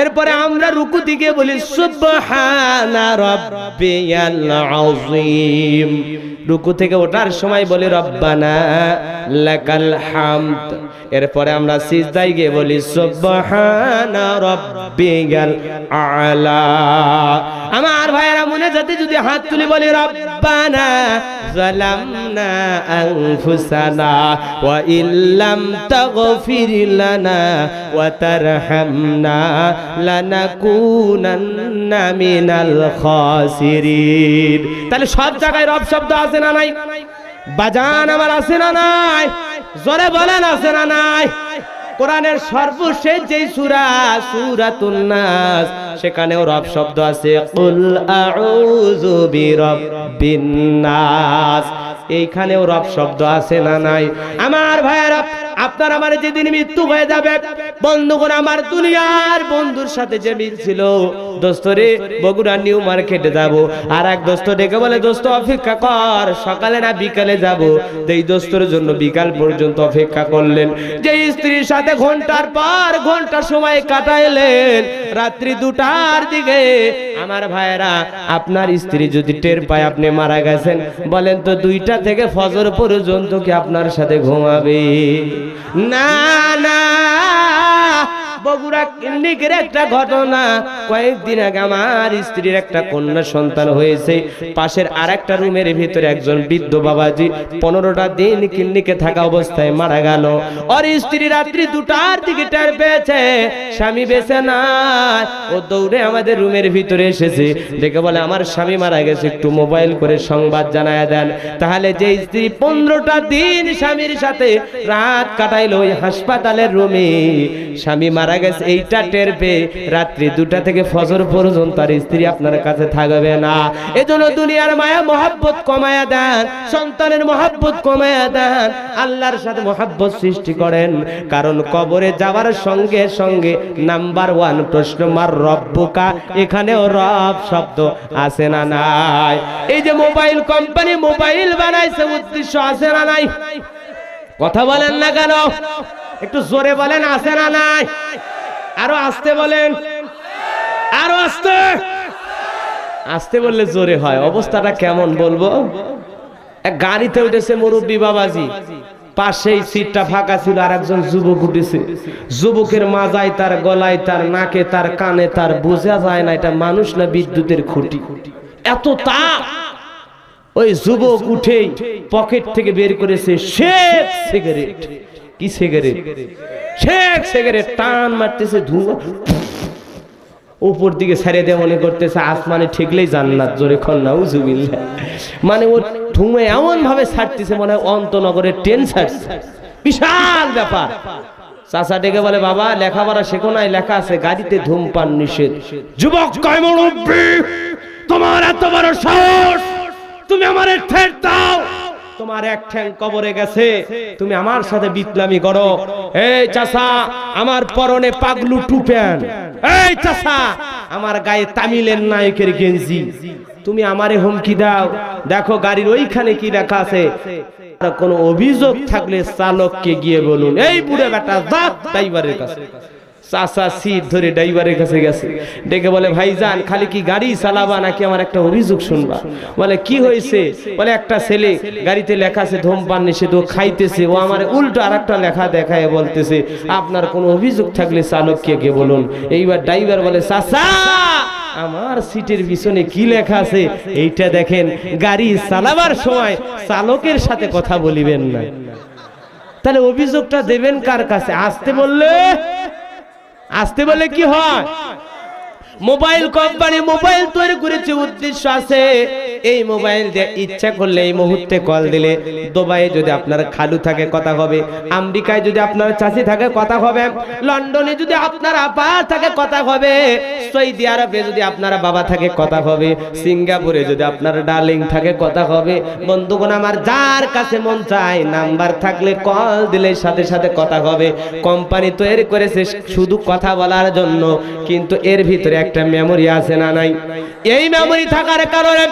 এরপরে আমরা রুকু দিকে বলি সুবহানা রাব্বিয়াল আযীম। রুকু থেকে ওঠার সময় বলি রব্বানা লাকাল হামদ। এরপরে আমরা সিজদায় গিয়ে বলি সুবহানা রাব্বিয়াল আলা। আমার ভাইয়েরা, মনে যাতে যদি হাত তুলে বলি রব্বানা যালামনা আনফুসানা ওয়া ইল্লাম তাগফির লানা ওয়া তারহামনা লানাকুনান্না মিনাল খাসিরিন। তাহলে সব জায়গায় রব শব্দ আছে না নাই? বাজান আমার আছে না নাই? জোরে বলেন আছে না নাই? কোরআনের সর্বশেষ যেই সূরা সূরাতুন নাস, সেখানেও রব শব্দ আছে, কুল আউযু বিরাব্বিন নাস। এইখানেও রব শব্দ আছে না নাই? আমার ভাইয়েরা, আপনার আমার যেদিন মৃত্যু হয়ে যাবে, বন্ধুগণ, আমার দুনিয়ার বন্ধুর সাথে যে মিল ছিল, দোস্তরে বগুড়া নিউ মার্কেটে যাব, আর এক দোস্ত ডেকে বলে দোস্ত অপেক্ষা কর, সকালে না বিকালে যাব। এই দোস্তর জন্য বিকাল পর্যন্ত অপেক্ষা করলেন। যে স্ত্রীর সাথে ঘন্টার পর ঘন্টা সময় কাটাইলেন, রাত্রি 2টার দিকে, আমার ভাইয়েরা, আপনার স্ত্রী যদি টের পায় আপনি মারা গেছেন, বলেন তো 2টা থেকে ফজর পর্যন্ত কি আপনার সাথে ঘুমাবে? না না। বগুড়া ক্লিনিকের একটা ঘটনা, কয়েকদিন আগে আমার স্ত্রীর একটা কন্যা সন্তান হয়েছে। পাশের আরেকটা রুমের ভিতরে একজন বৃদ্ধ বাবাজি 15টা দিন ক্লিনিকে থাকা অবস্থায় মারা গেল। ওর স্ত্রী রাত্রি 2টার দিকে টের পেয়েছে স্বামী বেঁচে নাই। ও দৌড়ে আমাদের রুমের ভিতরে এসেছে, দেখে বলে আমার স্বামী মারা গেছে, একটু মোবাইল করে সংবাদ জানায় দেন। তাহলে যে স্ত্রী 15টা দিন স্বামীর সাথে রাত কাটাইলো ওই হাসপাতালের রুমে, স্বামী মারা গেছে এইটা টের পেয়ে রাত্রি 2টা থেকে ফজর পর্যন্ত তার স্ত্রী আপনার কাছে থাকবে না। এজন্য দুনিয়ার মায়া মহব্বত কমায়া দেন, সন্তানের মহব্বত কমায়া দেন, আল্লাহর সাথে মহব্বত সৃষ্টি করেন। কারণ কবরে যাওয়ার সঙ্গে সঙ্গে নাম্বার 1 প্রশ্ন, মার রব্বুকা, এখানেও রব শব্দ আছে না নাই? এই যে মোবাইল কোম্পানি মোবাইল বানাইছে, উদ্দেশ্য আছে না নাই? কথা বলেন না কেন? একটু জোরে বলেন আছে না নাই? আরো আস্তে বলেন, আরো আস্তে। আস্তে বললে জোরে হয়। অবস্থাটা কেমন বলবো? এক গাড়িতে উঠেছে মুরব্বী বাবাজি, পাশেই সিটটা ফাঁকা ছিল, আর একজন যুবক উঠেছে। যুবকের মাজায় তার, গলায় তার, নাকে তার, কানে তার, বোঝা যায় না এটা মানুষ না বিদ্যুতের খুঁটি, এত তাপ। ওই যুবক উঠেই পকেট থেকে বের করেছে শেখ সিগারেট। কি সিগারেট? শেখ সিগারেট। টান মারতেছে, ধোঁয়া উপর দিকে ছেড়ে দিয়ে মনে করতেছে আসমানে ঠেকলেই জান্নাত। জোরে খন নাউজুবিল্লাহ। মানে ও ধোঁয়া এমন ভাবে ছাড়তেছে মনে হয় অন্তনগরের ট্রেন ছাড়ছে। বিশাল ব্যাপার। চাচা ডেকে বলে, বাবা লেখাপড়া শেখো নাই? লেখা আছে গাড়িতে ধূমপান নিষেধ। যুবক কয়, মুরব্বি তোমার এত বড় সাহস, তুমি আমার ঠেট দাও, তোমার এক ঠ্যাং কবরে গেছে, তুমি আমার সাথে বিপ্লবী করো। এই চাচা, আমার পরনে পাগলু টুপেন। এই চাচা, আমার গায়ে তামিলের নায়কের গেঞ্জি, তুমি আমারে হুমকি দাও। দেখো গাড়ির ওইখানে কি লেখা আছে, কোন অভিযোগ থাকলে চালককে গিয়ে বলুন। এই বুড়ে বেটা যা ড্রাইভারের কাছে। চাচা সিট ধরে ড্রাইভারের কাছে গেছে, ডেকে বলে ভাইজান খালি কি গাড়ি চালাবা নাকি আমার একটা অভিযোগ শুনবা? বলে কি হয়েছে? বলে একটা ছেলে গাড়িতে লেখা আছে ধূমপান নিষেধ, ও খাইতেছে, ও আমার উল্টো আরেকটা লেখা দেখায় বলতেছে আপনার কোনো অভিযোগ থাকলে চালককে গিয়ে বলুন। এইবার ড্রাইভার বলে চাচা আমার সিটের পিছনে কি লেখা আছে এইটা দেখেন, গাড়ি চালাবার সময় চালকের সাথে কথা বলিবেন না। তাহলে অভিযোগটা দেবেন কার কাছে? আসতে বললে কি হয়? মোবাইল কোম্পানি মোবাইল তৈরি করেছে, উদ্দেশ্য আছে এই মোবাইল দিয়ে ইচ্ছা করলে এই মুহূর্তে কল দিলে দুবাইয়ে যদি আপনার খালু থাকে কথা হবে, আমেরিকায় যদি আপনার চাচি থাকে কথা হবে, লন্ডনে যদি আপনার আপা থাকে কথা হবে, সৌদি আরবে যদি আপনার বাবা থাকে কথা হবে, সিঙ্গাপুরে যদি আপনার ডার্লিং থাকে কথা হবে। বন্ধুগণ আমার, যার কাছে মন চায় নাম্বার থাকলে কল দিলে সাথে সাথে কথা হবে। কোম্পানি তৈরি করেছে শুধু কথা বলার জন্য, কিন্তু এর ভিতরে একটা মেমোরি আছে না নাই? এই মেমোরি থাকার কারণে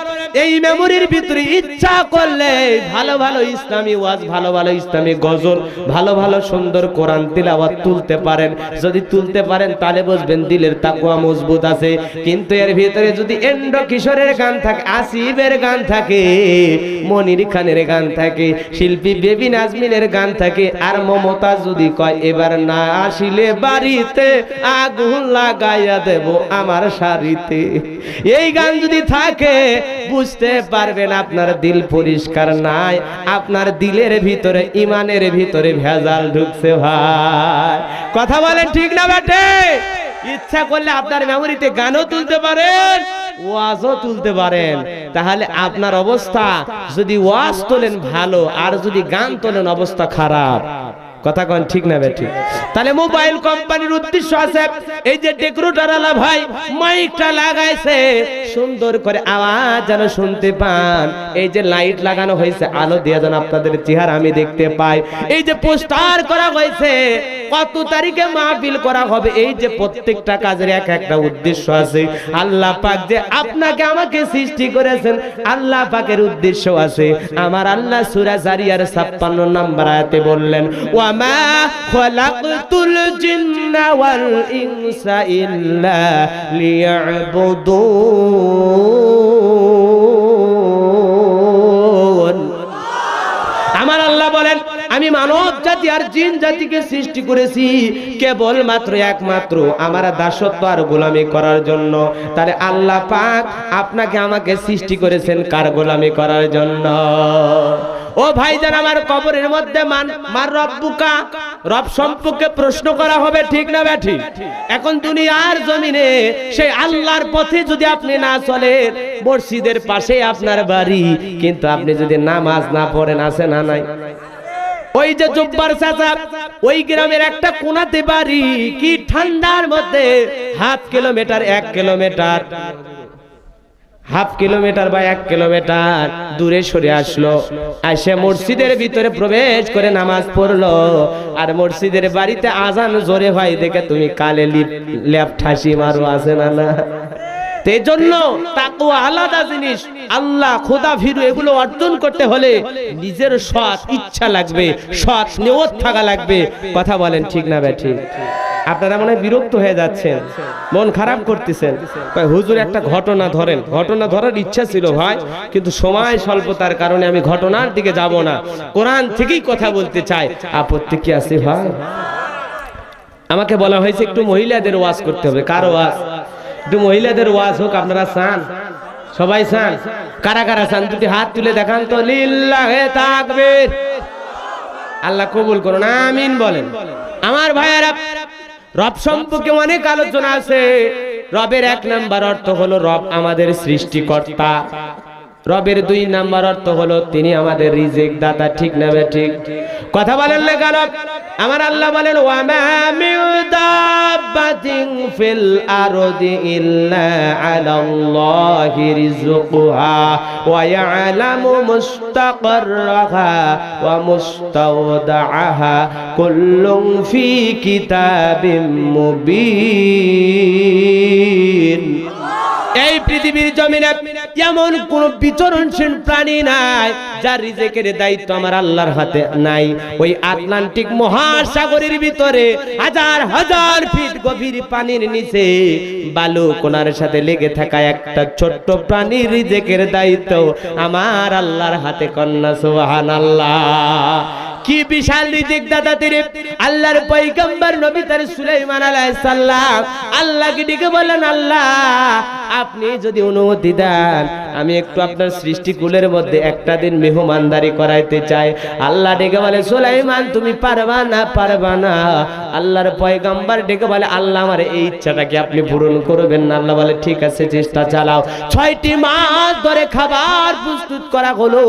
এই মেমোরির ভিতরে ইচ্ছা করলে ভালো ভালো ইসলামী ওয়াজ, ভালো ভালো ইসলামী গজল, ভালো ভালো সুন্দর কোরআন তিলাওয়াত তুলতে পারেন। যদি তুলতে পারেন তাহলে বুঝবেন দিলের তাকওয়া মজবুত আছে। কিন্তু এর ভিতরে যদি এন্ড্র কিশোরের গান থাকে, আসিফের গান থাকে, মনির খানের গান থাকে, শিল্পী বেবি নাজমিনের গান থাকে, আর মমতা যদি কয় এবার না আসিলে বাড়িতে আগুন লাগাইয়া দেব আমার শাড়িতে, এই গান যদি থাকে বুঝতে পারবেন আপনার দিল পরিষ্কার নাই, আপনার দিলের ভিতরে ইমানের ভিতরে ভেজাল ঢুকছে। ভাই কথা বলেন ঠিক না বেটে? ইচ্ছা করলে আপনার মেমোরিতে গানও তুলতে পারেন, ওয়াজও তুলতে পারেন। তাহলে আপনার অবস্থা যদি ওয়াজ তোলেন ভালো, আর যদি গান তোলেন অবস্থা খারাপ। কথা কোন ঠিক না বেঠিক? তাহলে মোবাইল কোম্পানির উদ্দেশ্য আছে এই যে ডেকোরেটর আলা ভাই মাইকটা লাগাইছে সুন্দর করে আওয়াজ যেন শুনতে পান, এই যে লাইট লাগানো হয়েছে আলো দিয়ে যেন আপনাদের চেহারা আমি দেখতে পাই, এই যে পোস্টার করা হয়েছে কত তারিখে মাহফিল করা হবে, এই যে প্রত্যেকটা কাজের এক একটা উদ্দেশ্য আছে। আল্লাহ পাক যে আপনাকে আমাকে সৃষ্টি করেছেন, আল্লাহ পাকের উদ্দেশ্য আছে। আমার আল্লাহ সূরা জারিয়ার 56 নম্বর আয়াতে বললেন, ওয়ামা খালাকতুল জিন্না ওয়াল ইনসা ইল্লা লিয়াবুদুন। আমার আল্লাহ বলেন আমি মানব জাতি আর জিন জাতিকে সৃষ্টি করেছি কেবল মাত্র একমাত্র আমার দাসত্ব আর গোলামি করার জন্য। তাহলে আল্লাহ পাক আপনাকে আমাকে সৃষ্টি করেছেন কার গোলামি করার জন্য? ও ভাইজান আমার, কবরের মধ্যে মার রব্বুকা, রব সম্পর্কে প্রশ্ন করা হবে, ঠিক না ব্যাঠি? এখন দুনিয়ার জমিনে সেই আল্লাহর পথে যদি আপনি না চলেন, মসজিদের পাশে আপনার বাড়ি, কিন্তু আপনি যদি নামাজ না পড়েন, আছে না নাই? ওই যে জব্বার চাচা ওই গ্রামের একটা কোনাতে বাড়ি, কি ঠান্ডার মধ্যে half kilometre 1 kilometre, half kilometre বা 1 কিলোমিটার দূরে সরে আসলো, এসে মসজিদের ভিতরে প্রবেশ করে নামাজ পড়লো। আর মসজিদের বাড়িতে আজান জোরে হয় দেখে তুমি কালে লেপ ঠাসি মারো, আছে না না? এই জন্য তাকওয়া আলাদা জিনিস। আল্লাহ খোদা ভীরু এগুলো অর্জন করতে হলে নিজের সৎ ইচ্ছা লাগবে, সৎ নিয়ত থাকা লাগবে। কথা বলেন ঠিক না ব্যাঠি? আপনারা মনে হয় বিরক্ত হয়ে যাচ্ছেন, মন খারাপ করতেছেন। হুজুর একটা ঘটনা ধরেন। ঘটনা ধরার ইচ্ছা ছিল ভাই, কিন্তু সময় স্বল্পতার কারণে আমি ঘটনার দিকে যাব না, কোরআন থেকেই কথা বলতে চাই। আপত্তি কি আছে ভাই? আমাকে বলা হয়েছে একটু মহিলাদের ওয়াজ করতে হবে। কার ওয়াজ? একটু মহিলাদের ওয়াজ হোক। আপনারা চান? সবাই চান? কারা কারা চান দুটি হাত তুলে দেখান তো। লিল্লাহে তাকবীর। আল্লাহ কবুল করুন, আমিন বলেন। আমার ভাইয়েরা, রব সম্পর্কে অনেক আলোচনা আছে। রবের 1 নাম্বার অর্থ হলো রব আমাদের সৃষ্টিকর্তা। রবের 2 নাম্বার অর্থ হলো তিনি আমাদের রিজিক দাতা, ঠিক না ঠিক? কথা বলেন না কেন? আমার আল্লাহ বলেন ওয়ামা মিন দাব্বাতিন ফিল আরদি ইল্লা আলাল্লাহি রিজকুহা ওয়া ইয়ালামু মুস্তাকাররাহা ওয়া মুস্তাওদাআহা কুল্লুন ফি কিতাবিম মুবিন। এই পৃথিবীর জমিনে এমন কোন বিচরণশীল প্রাণী নাই যার রিজিকের দায়িত্ব আমার আল্লাহর হাতে নাই। ওই আটলান্টিক মহাসাগরের ভিতরে হাজার হাজার ফিট গভীর পানির নিচে বালু কোনার সাথে লেগে থাকা একটা ছোট্ট প্রাণীর রিজিকের দায়িত্ব আমার আল্লাহর হাতে। কন্যা সুবহানাল্লাহ। কি বিশাল রিজিক দাতা তিনি। আল্লাহর পয়গম্বর নবী তার সুলাইমান আলাইহিস সালাম আল্লাহকে ডেকে বলেন, আল্লাহ আপনি যদি অনুমতি দেন আমি একটু আপনার সৃষ্টিকুলের মধ্যে একটা দিন মেহমানদারি করাইতে চাই। আল্লাহ ডেকে বলে, সুলাইমান তুমি পারবা না, পারবা না। আল্লাহর পয়গম্বর ডেকে বলে, আল্লাহ আমার এই ইচ্ছাটা কি আপনি পূরণ করবেন না? আল্লাহ বলে, ঠিক আছে চেষ্টা চালাও। 6টি মাস ধরে খাবার প্রস্তুত করা হলো,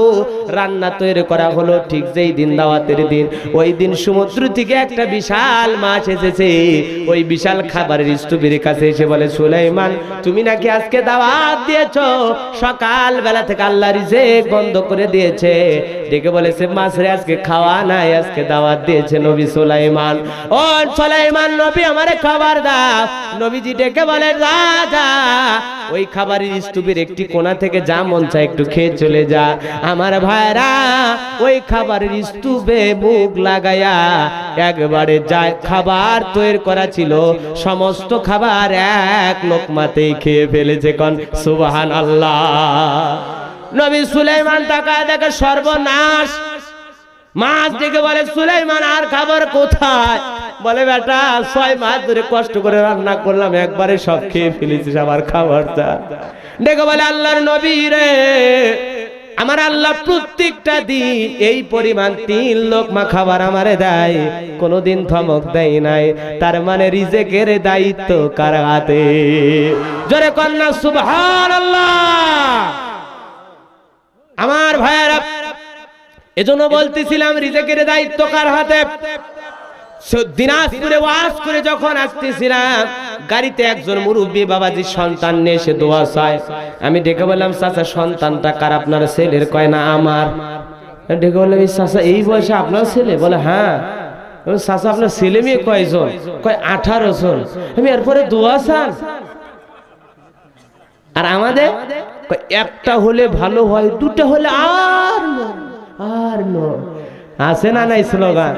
রান্না তৈরি করা হলো। ঠিক যেই দিন দাওয়াতের দিন, ওই দিন সমুদ্র থেকে একটা বিশাল মাছ এসেছে। ওই বিশাল খাবারের স্তূপের কাছে এসে বলে, সুলাইমান তুমি নাকি আজকে দাওয়াত দিয়েছো, সকাল বেলা থেকে আল্লাহ রিজিক বন্ধ করে দিয়েছে। ডেকে বলেছে, মাছরে আজকে খাওয়া নাই, আজকে দাওয়াত দিয়েছে নবী সুলাইমান। ও সুলাইমান নবী আমারে খাবার দাও। নবীজি ডেকে বলে, যা যা ওই খাবারের স্তূপের একটি কোণা থেকে যা মন চায় একটু খেয়ে চলে যা। আমার ভাইরা ওই খাবারের স্তূপে মুখ লাগায়া একবারে যা খাবার তৈরি করা ছিল সমস্ত খাবার এক লোকমাতেই খেয়ে ফেলেছে। কোন সুবহানাল্লাহ। নবী সুলাইমান তাকায় দেখে সর্বনাশ। মাছ ডেকে বলে, সুলাইমান আর খাবার কোথায়? বলে, বেটা 6 মাস ধরে কষ্ট করে রান্না করলাম, একবারে সব খেয়ে ফেলেছিস আমার খাবারটা। ডেকে বলে, আল্লাহর নবী রে, আমার আল্লাহ প্রত্যেকটা দিন এই পরিমাণ 3 লোকমা খাবার আমারে দেয়, কোনোদিন ধমক দেয় নাই। তার মানে রিজিকের দায়িত্ব কার হাতে? জোরে কন্যা সুবহানাল্লাহ। আমার ভাইয়েরা, এজন্য বলতেছিলাম রিজিকের দায়িত্ব কার হাতে। দিনাজপুরে ওয়াজ করে যখন আসতেছিলাম, গাড়িতে একজন মুরব্বী বাবাজি সন্তান নিয়ে এসে দোয়া চায়। আমি ডেকে বললাম, চাচা সন্তানটা কার? আপনার ছেলের। কয় না আমার। ডেকে বললাম, এই চাচা এই বয়সে আপনার ছেলে? বলে হ্যাঁ। চাচা আপনার ছেলে মেয়ে কয়জন? কয় 18 জন। আমি এরপরে দোয়া চান? আর আমাদের একটা হলে ভালো হয়, 2টা হলে আর আছে না নাই স্লোগান?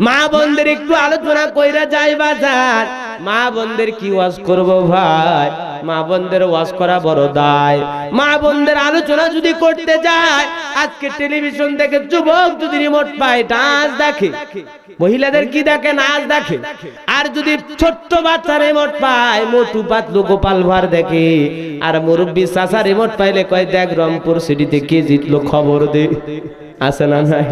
মা বোনদের একটু আলোচনা কইরা যাই বাজার। মা বোনদের কি ওয়াজ করব ভাই? মা বোনদের ওয়াজ করা বড় দায়। মা বোনদের আলোচনা যদি করতে যায়, আজকে টেলিভিশন দেখে যুবক যদি রিমোট পায় ডান্স দেখে, মহিলাদের কি দেখে? নাচ দেখে। আর যদি ছোট্ট বাচ্চা রিমোট পায়, মোটু পাতলু গোপাল ভাঁড় দেখে। আর মুরব্বী চাচা রিমোট পাইলে কয়, দেখ রংপুর সিটিতে কে জিতলো, খবর দে। আছে না নাই?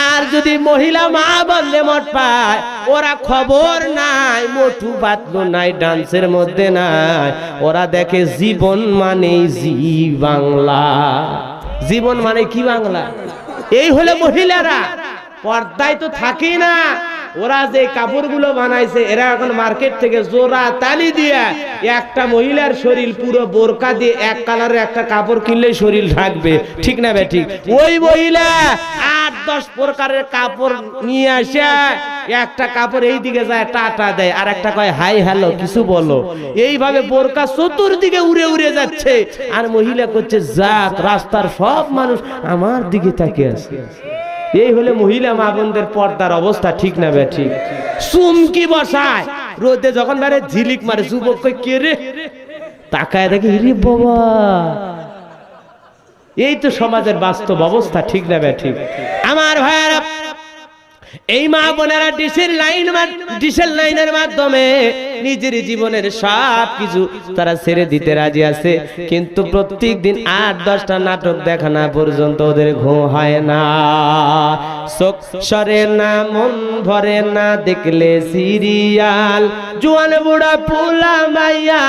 আর যদি মহিলা মা বললে মত পায়, ওরা খবর নাই, মোটু পাতলু নাই, ডান্সের মধ্যে নাই। ওরা দেখে জীবন মানে জি বাংলা। জীবন মানে কি বাংলা? এই হলে মহিলারা পর্দায় তো থাকেই না। ওরা যে কাপড়গুলো বানাইছে, এরা এখন মার্কেট থেকে জোড়া তালি দিয়ে একটা মহিলার শরীর পুরো বোরকা দিয়ে এক কালারের একটা কাপড় কিনলে শরীর ঢাকবে, ঠিক না বে ঠিক? ওই মহিলা 8-10 প্রকারের কাপড় নিয়ে আসে, একটা কাপড় এই দিকে যায় টাটা দেয়, আর একটা কয় হাই হ্যালো কিছু বলো। এইভাবে বোরকা চতুর্দিকে উড়ে উড়ে যাচ্ছে, আর মহিলা করছে যাক রাস্তার সব মানুষ আমার দিকে তাকিয়ে আছে। এই হলে মহিলা মা বোনদের পর্দার অবস্থা, ঠিক না বে ঠিক? চুমকি বসায় রোদে যখন বেড়ে ঝিলিক মারে, যুবক কই কে রে? তাকায় দেখে, রে বাবা, এই তো সমাজের বাস্তব অবস্থা, ঠিক না বে ঠিক? আমার ভাইয়েরা, এই মা বোনেরা ডিসেল লাইনের মাধ্যমে নিজের জীবনের সব কিছু তারা ছেড়ে দিতে রাজি আছে, কিন্তু প্রত্যেক দিন 8-10টা নাটক দেখা না পর্যন্ত ওদের ঘুম হয় না। চোখ সরে না, মন ভরে না দেখলে সিরিয়াল। জোয়ান বুড়া পুলা মাইয়া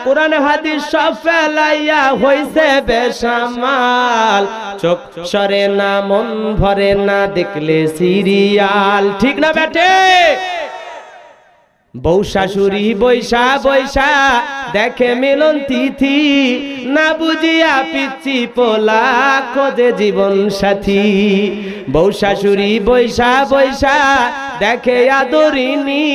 কোরআন হাদিস সব ফেলাইয়া হইছে বেসামাল। চোখ সরে না, মন ভরে না দেখলে সিরিয়াল, ঠিক না বেটে? বউ শাশুড়ি বৈশা বৈশা দেখে মিলন তিথি, না বুঝিয়া পিচ্ছি পোলা খোঁজে জীবন সাথী। বউ শাশুড়ি বৈশা বৈশা দেখে আদরিনী,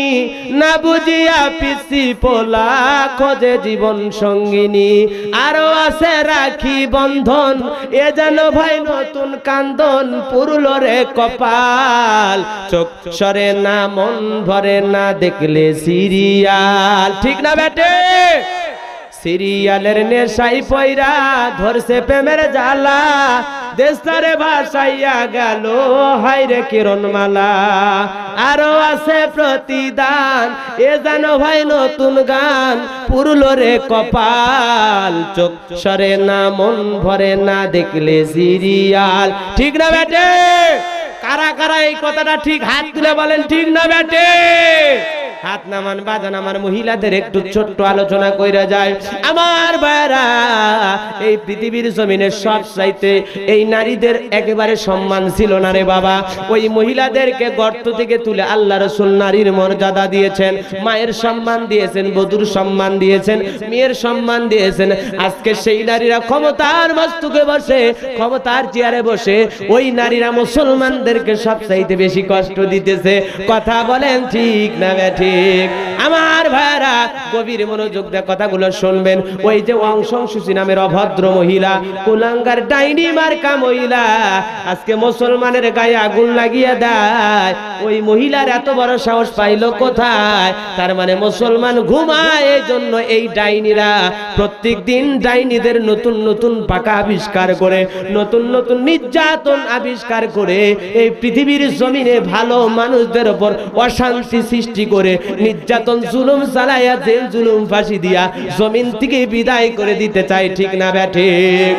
না বুঝিয়া পিসি পোলা খোঁজে জীবন সঙ্গিনী। আরো আছে রাখি বন্ধন, এ যেন ভাই নতুন কান্দন, পুরলো রে কপাল, চোখ সরে না মন ভরে না দেখলে সিরিয়াল। ঠিক না বেটে? সিরিয়ালের নেশাই পয়রা ধরছে প্রেমের জ্বালা, দেশটারে ভাসাইয়া গেল হায়রে কিরণমালা। আরো আছে প্রতিদান, এ যেন ভাই নতুন গান, পুরলো রে কপাল, চোখ সরে না মন ভরে না দেখলে সিরিয়াল। ঠিক না বেটে? কারা কারা এই কথাটা ঠিক হাত তুলে বলেন ঠিক না বেটে? হাত নামান বাজান। আমার মহিলাদের একটু ছোট্ট আলোচনা কইরা যায়। আমার ভাইরা, এই পৃথিবীর জমিনে সব চাইতে এই নারীদের একেবারে সম্মান ছিল না রে বাবা। ওই মহিলাদেরকে গর্ত থেকে তুলে আল্লাহ রাসূল নারীর মর্যাদা দিয়েছেন, মায়ের সম্মান দিয়েছেন, বধূর সম্মান দিয়েছেন, মেয়ের সম্মান দিয়েছেন। আজকে সেই নারীরা ক্ষমতার মস্তকে বসে, ক্ষমতার চেয়ারে বসে ওই নারীরা মুসলমানদেরকে সব চাইতে বেশি কষ্ট দিতেছে। কথা বলেন ঠিক না বেঠিক? আমার ভাইরা, গভীর মনোযোগ দিয়ে কথাগুলো শুনবেন। ওই যে অংশংসুচি নামের অভদ্র মহিলা, কুলাঙ্গার ডাইনি মার্কা মহিলা, আজকে মুসলমানের গায়ে আগুন লাগিয়ে দেয়। ওই মহিলার এত বড় সাহস পাইল কোথায়? তার মানে মুসলমান ঘুমায়, এই জন্য এই ডাইনিরা প্রত্যেক দিন ডাইনিদের নতুন নতুন পাকা আবিষ্কার করে, নতুন নতুন নির্যাতন আবিষ্কার করে এই পৃথিবীর জমিনে ভালো মানুষদের উপর অশান্তি সৃষ্টি করে, নির্যাতন জুলুম চালাইয়া জেল জুলুম ফাঁসি দিয়া জমিন থেকে বিদায় করে দিতে চাই। ঠিক না বেঠিক?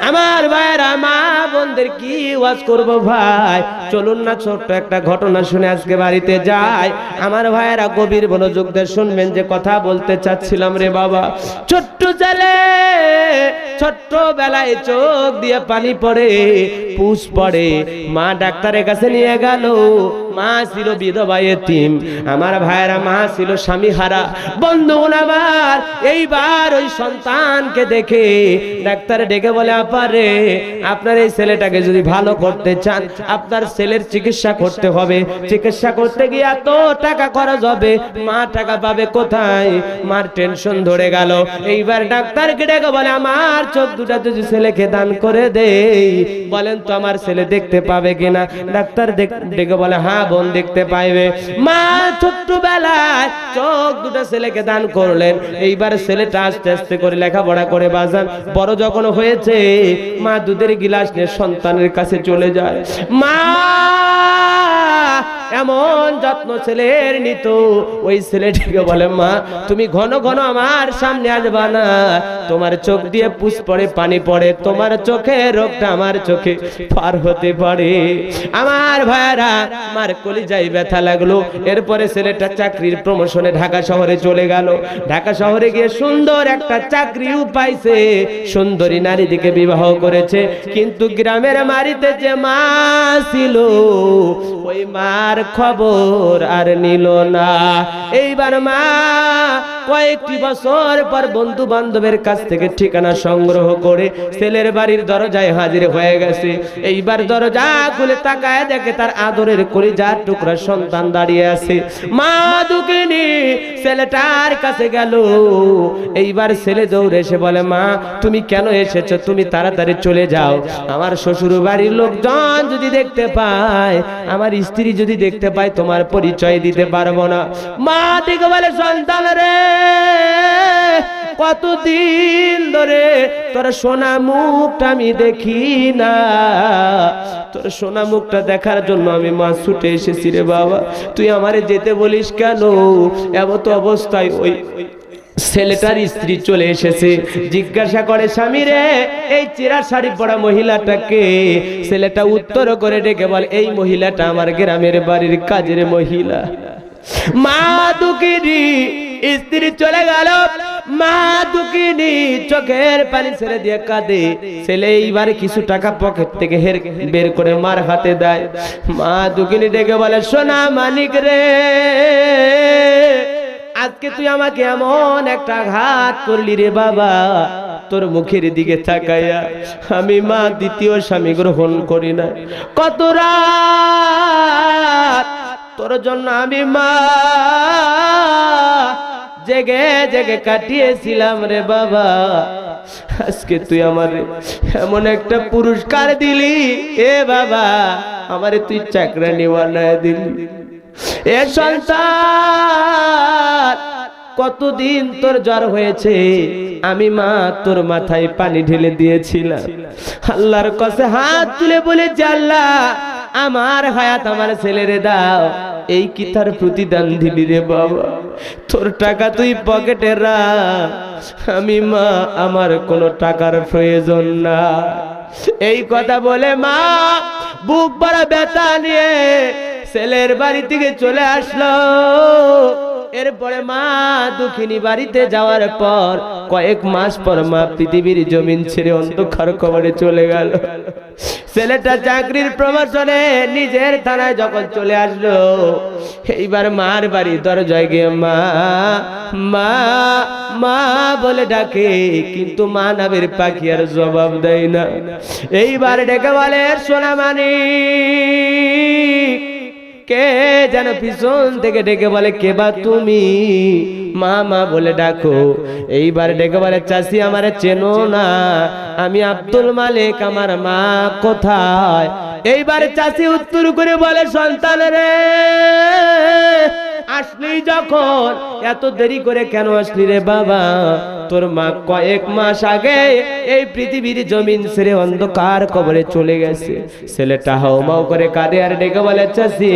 আমার ভাইরা, মা বোনদের কি ওয়াজ করব ভাই? চলুন না ছোট্ট একটা ঘটনা শুনে আজকে বাড়িতে যাই। আমার ভাইরা, গভীর মনোযোগ দিয়ে শুনবেন যে কথা বলতে চাচ্ছিলাম রে বাবা। ছোট্ট ছেলে, ছোট্ট বেলায় চোখ দিয়ে পানি পড়ে, পুষ পড়ে, মা ডাক্তারের কাছে নিয়ে গেল। মা ছিল বিধবা এতিম। আমার ভাইরা, মা ছিল স্বামী হারা। বন্ধুগণ আমার, এইবার ওই সন্তানকে দেখে ডাক্তার ডেকে বলে, আপারে, আপনার এই ছেলেটাকে যদি ভালো করতে চান, আপনার ছেলের চিকিৎসা করতে হবে। চিকিৎসা করতে গিয়ে এত টাকা খরচ হবে, মা টাকা পাবে কোথায়? মার টেনশন ধরে গেল। এইবার ডাক্তারকে ডেকে বলে, আমার চোখ দুটা যদি ছেলেকে দান করে দেই, বলেন তো আমার ছেলে দেখতে পাবে কিনা? ডাক্তার ডেকে বলে, হ্যাঁ বোন, দেখতে পাইবে। মা ছোট্টবেলায় চোখ দুটো ছেলেকে দান করলেন। এইবার ছেলেটা আস্তে আস্তে করে লেখাপড়া করে বাজান বড় যখন হয়েছে, মা দুধের গিলাস নিয়ে সন্তানের কাছে চলে যায়। মা এমন যত্ন ছেলের নিত। ওই ছেলেটিকে বলে, মা তুমি ঘন ঘন আমার সামনে আসবা না, তোমার চোখ দিয়ে পুষ পড়ে, পানি পড়ে, তোমার চোখে রোগটা আমার চোখে পার হতে পারে। আমার ভাইরা, মার কলিজায় ব্যথা লাগলো। এরপরে ছেলেটা চাকরির প্রমোশনে ঢাকা শহরে চলে গেল। ঢাকা শহরে গিয়ে সুন্দর একটা চাকরিও পাইছে, সুন্দরী নারী দিকে বিবাহ করেছে। কিন্তু গ্রামের বাড়িতে যে মা ছিল, ওই মার খবর আর নিল না। এইবার মা কয়েকটি বছর পর বন্ধু বান্ধবের কাছ থেকে ঠিকানা সংগ্রহ করে ছেলের বাড়ির দরজায় হাজির হয়ে গেছে। এইবার দরজা খুলে তাকায় দেখে তার আদরের কলিজার টুকরা সন্তান দাঁড়িয়ে আছে। মা দুঃখিনী ছেলেটার কাছে গেল। এইবার ছেলে দৌড়ে এসে বলে, মা তুমি কেন এসেছো? তুমি তাড়াতাড়ি চলে যাও। আমার শ্বশুর বাড়ির লোকজন যদি দেখতে পায়, আমার স্ত্রী যদি দেখতে পায়, তোমার পরিচয় দিতে পারবো না। মা দিকে বলে, সন্তান রে, কতদিন ধরে তোর সোনা মুখটা আমি দেখি না, তোর সোনা মুখটা দেখার জন্য আমি মা ছুটে এসেছি রে বাবা। তুই আমারে যেতে বলিস কেন? এমত অবস্থায় ওই ছেলেটার স্ত্রী চলে এসেছে। জিজ্ঞাসা করে, স্বামী রে, এই চেরা শাড়ি পরা মহিলাটাকে? ছেলেটা উত্তর করে ডেকে বলে, এই মহিলাটা আমার গ্রামের বাড়ির কাজের মহিলা। মা দুঃখিনী, স্ত্রী চলে গেল। মা দুঃখিনী চোখের পানি ছেড়ে দিয়ে কাঁদে। ছেলে এইবার কিছু টাকা পকেট থেকে বের করে মার হাতে দেয়। মা দুঃখিনী ডেকে বলে, সোনা মানিক রে, আজকে তুই আমাকে এমন একটা আঘাত করলি রে বাবা, তোর মুখের দিকে তাকাইয়া আমি মা দ্বিতীয় স্বামী গ্রহণ করি না। কত রাত তোর জন্য আমি মা জেগে জেগে কাটিয়েছিলাম রে বাবা, আজকে তুই আমার এমন একটা পুরস্কার দিলি, এ বাবা আমারে তুই চাকরানি বানায় দিলি। এ সন্তান কতদিন তোর জ্বর হয়েছে, আমি মা তোর মাথায় পানি ঢেলে দিয়েছিলাম, আল্লাহর কাছে হাত তুলে বলেছি আল্লাহ আমার হায়াত আমার ছেলেরে দাও, এই কি তার প্রতিদান দিলি রে বাবা? তোর টাকা তুই পকেটে রাখ, আমি মা আমার কোনো টাকার প্রয়োজন না। এই কথা বলে মা বুক ভরা ব্যথা নিয়ে ছেলের বাড়ি থেকে চলে আসলো। এরপরে মা দুঃখিনী বাড়িতে যাওয়ার পর কয়েক মাস পর মা পৃথিবীর জমিন ছেড়ে অন্ধকার কবরে চলে গেল। ছেলেটা চাকরির প্রমোশনে নিজের থানায় যখন চলে আসলো, এইবার মার বাড়ি দরজায় গিয়ে মা মা মা বলে ডাকে, কিন্তু মা নামের পাখি আর জবাব দেয় না। এইবার ডেকে বলে সোনামানি, কে যেন পিছন থেকে ডেকে বলে কে বা তুমি? মা মা বলে ডাকো। এইবার ডেকে বলে চাচি আমারে চেনো না, আমি আব্দুল মালিক, আমার মা কোথায়? এইবার চাচি উত্তর করে বলে সন্তান রে, আসলি যখন এত দেরি করে কেন আসলি রে বাবা? তোর মা কয়েক মাস আগে এই পৃথিবীর জমিন ছেড়ে অন্ধকার কবরে চলে গেছে। ছেলেটা হাউমাউ করে কাঁদে আর ডেকে বলে চাচি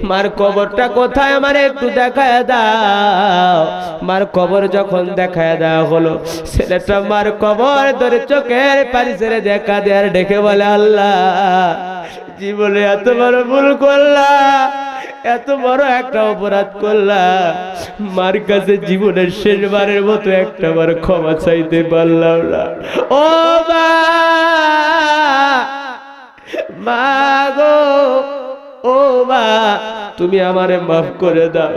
মার কবরটা কোথায়, আমার একটু দেখায় দাও। মার কবর যখন দেখায় দেওয়া হলো, ছেলেটা মার কবর ধরে চোখের পানি ছেড়ে দেখা দেয় আর ডেকে বলে আল্লাহ জীবনে এত বড় ভুল করলাম, এত বড় একটা অপরাধ করলাম, মার কাছে জীবনের শেষবারের মতো একটা বার ক্ষমা চাইতে পারলাম না। ও মা গো, ও মা তুমি আমারে মাফ করে দাও।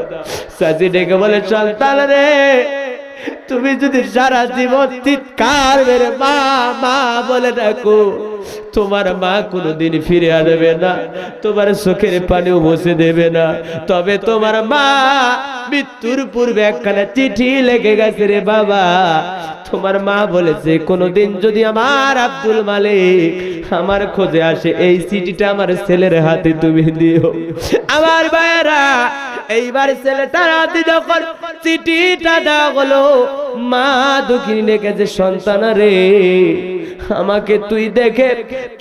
চাচি ডেকে বলে সন্তান রে, তুমি যদি সারা জীবন চিৎকার মেরে মা মা বলে ডাকো, তোমার মা কোনোদিন ফিরে আসবে না, তোমার চোখের পানিও মুছে দেবে না। তবে তোমার মা মৃত্যুর পূর্বে একখানা চিঠি লেগে গেছে রে বাবা। তোমার মা বলেছে কোনোদিন যদি আমার আব্দুল মালিক আমার খোঁজে আসে, এই চিঠিটা আমার ছেলের হাতে তুমি দিও। আমার ভাইয়েরা, এইবার ছেলেটার হাতে যখন চিঠিটা দেওয়া হলো, মা দুঃখিনী ডেকেছে সন্তান রে, আমাকে তুই দেখে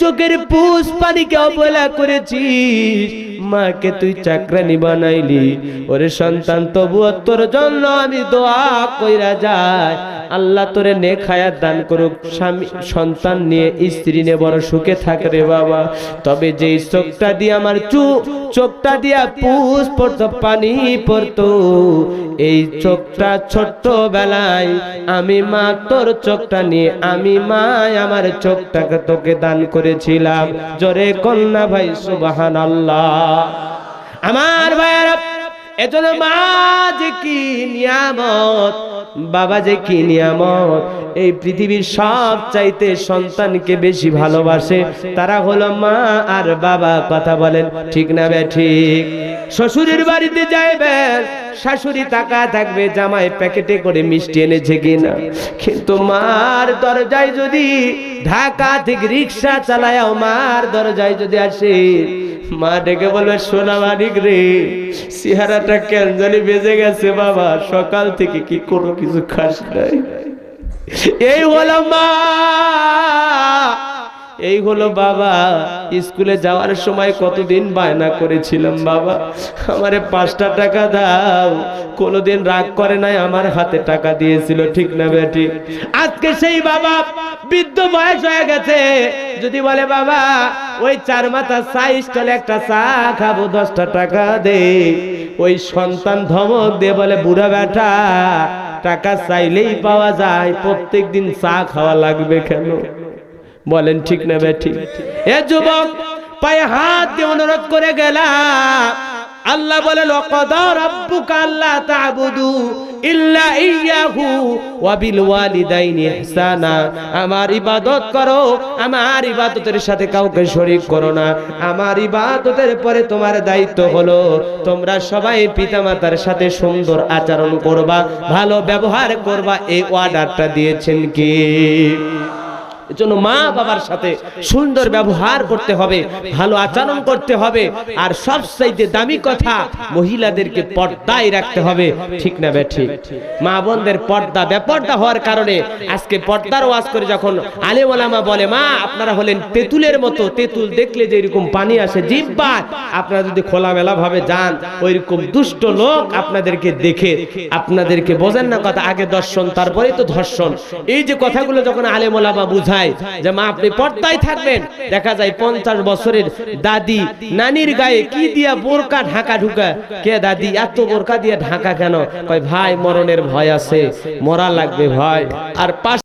চোখের পুষ পানিকে অবহেলা করেছিস, মাকে তুই চাকরানি বানাইলি। ওরে সন্তান, তবুও তোর জন্য আমি দোয়া কইরা যাই, আল্লাহ তোরে নেক হায়াত দান করুক, স্বামী সন্তান নিয়ে স্ত্রী নিয়ে বড় সুখে থাকে রে বাবা। তবে যেই চোখটা দিয়ে আমার চোখটা দিয়া পুষ পড়তো, পানি পড়তো, এই চোখটা ছোট্ট বেলায় আমি মা তোর চোখটা নিয়ে আমি মা আমার চোখটাকে তোকে দান করেছিলাম। জোরে কন্যা ভাই সুবহানাল্লাহ। আমার ভাইয়েরা, এজন্য মা যে কি নিয়ামত, বাবা যে কি নিয়ামত। এই পৃথিবীর সব চাইতে সন্তানকে বেশি ভালোবাসে তারা হলো মা আর বাবা। কথা বলেন ঠিক না ঠিক? শ্বশুরের বাড়িতে যাইবেন, শাশুড়ি টাকা থাকবে জামাই প্যাকেটে করে মিষ্টি এনেছে কিনা, কিন্তু মার দরজায় যদি ঢাকা থেকে রিক্সা চালায়ও মার দরজায় যদি আসে, মা ডেকে বলবে সোনা মানিক রে, চেহারাটা কেন জানি বেজে গেছে বাবা, সকাল থেকে কি কোনো কিছু খাস নাই। এই হলো মা, এই হলো বাবা। স্কুলে যাওয়ার সময় কতদিন বায়না করেছিলাম, বাবা আমারে 5টা টাকা দাও, কোনোদিন রাগ করে নাই, আমার হাতে টাকা দিয়েছিল, ঠিক না বেটি? আজকে সেই বাবা বৃদ্ধ বয়স হয়ে গেছে, যদি বলে বাবা ওই 4 মাথা চা স্টলে একটা চা খাবো, 10টা টাকা দে, ওই সন্তান ধমক দিয়ে বলে বুড়া বেটা টাকা চাইলেই পাওয়া যায়, প্রত্যেকদিন চা খাওয়া লাগবে কেন? বলেন ঠিক না বেটি? এ যুবক পায়ে হাত দিয়ে অনুরোধ করে গেলাম, আল্লাহ বলেন ওয়াকাদা রাব্বুকা আল্লা তা'বুদু ইল্লা ইয়্যাহু ওয়া বিল ওয়ালিদাইনি ইহসানা। আমার ইবাদত করো, আমার ইবাদতের সাথে কাউকে শরীক করো না। আমার ইবাদতের পরে তোমার দায়িত্ব হলো তোমরা সবাই পিতামাতার সাথে সুন্দর আচরণ করবা, ভালো ব্যবহার করবা। এই অর্ডারটা দিয়েছেন কি? এজন্য মা বাবার সাথে সুন্দর ব্যবহার করতে হবে, ভালো আচরণ করতে হবে। আর সবচাইতে দামি কথা, মহিলাদেরকে পর্দায় রাখতে হবে, ঠিক না বেঠিক? মা বোনদের পর্দা বেপর্দা হওয়ার কারণে আজকে পর্দার ওয়াজ করে যখন আলেম ওলামা বলে মা আপনারা হলেন তেঁতুলের মতো, তেঁতুল দেখলে যে এরকম পানি আসে জিহ্বায়, আপনারা যদি খোলামেলা ভাবে যান ওইরকম দুষ্ট লোক আপনাদেরকে দেখে আপনাদেরকে বোঝেন না কথা, আগে দর্শন তারপরেই তো ধর্ষণ। এই যে কথাগুলো যখন আলেম ওলামা বুঝায় যে মা আপনি পর্দায় থাকবেন, দেখা যায় 50 বছরের দাদি নানির গায়ে কি দিয়া বোরকা ঢাকা ঢুকা। কে দাদি এত বোরকা দিয়ে ঢাকা কেন? কয় ভাই মরণের ভয় আছে, মরা লাগবে ভাই। আর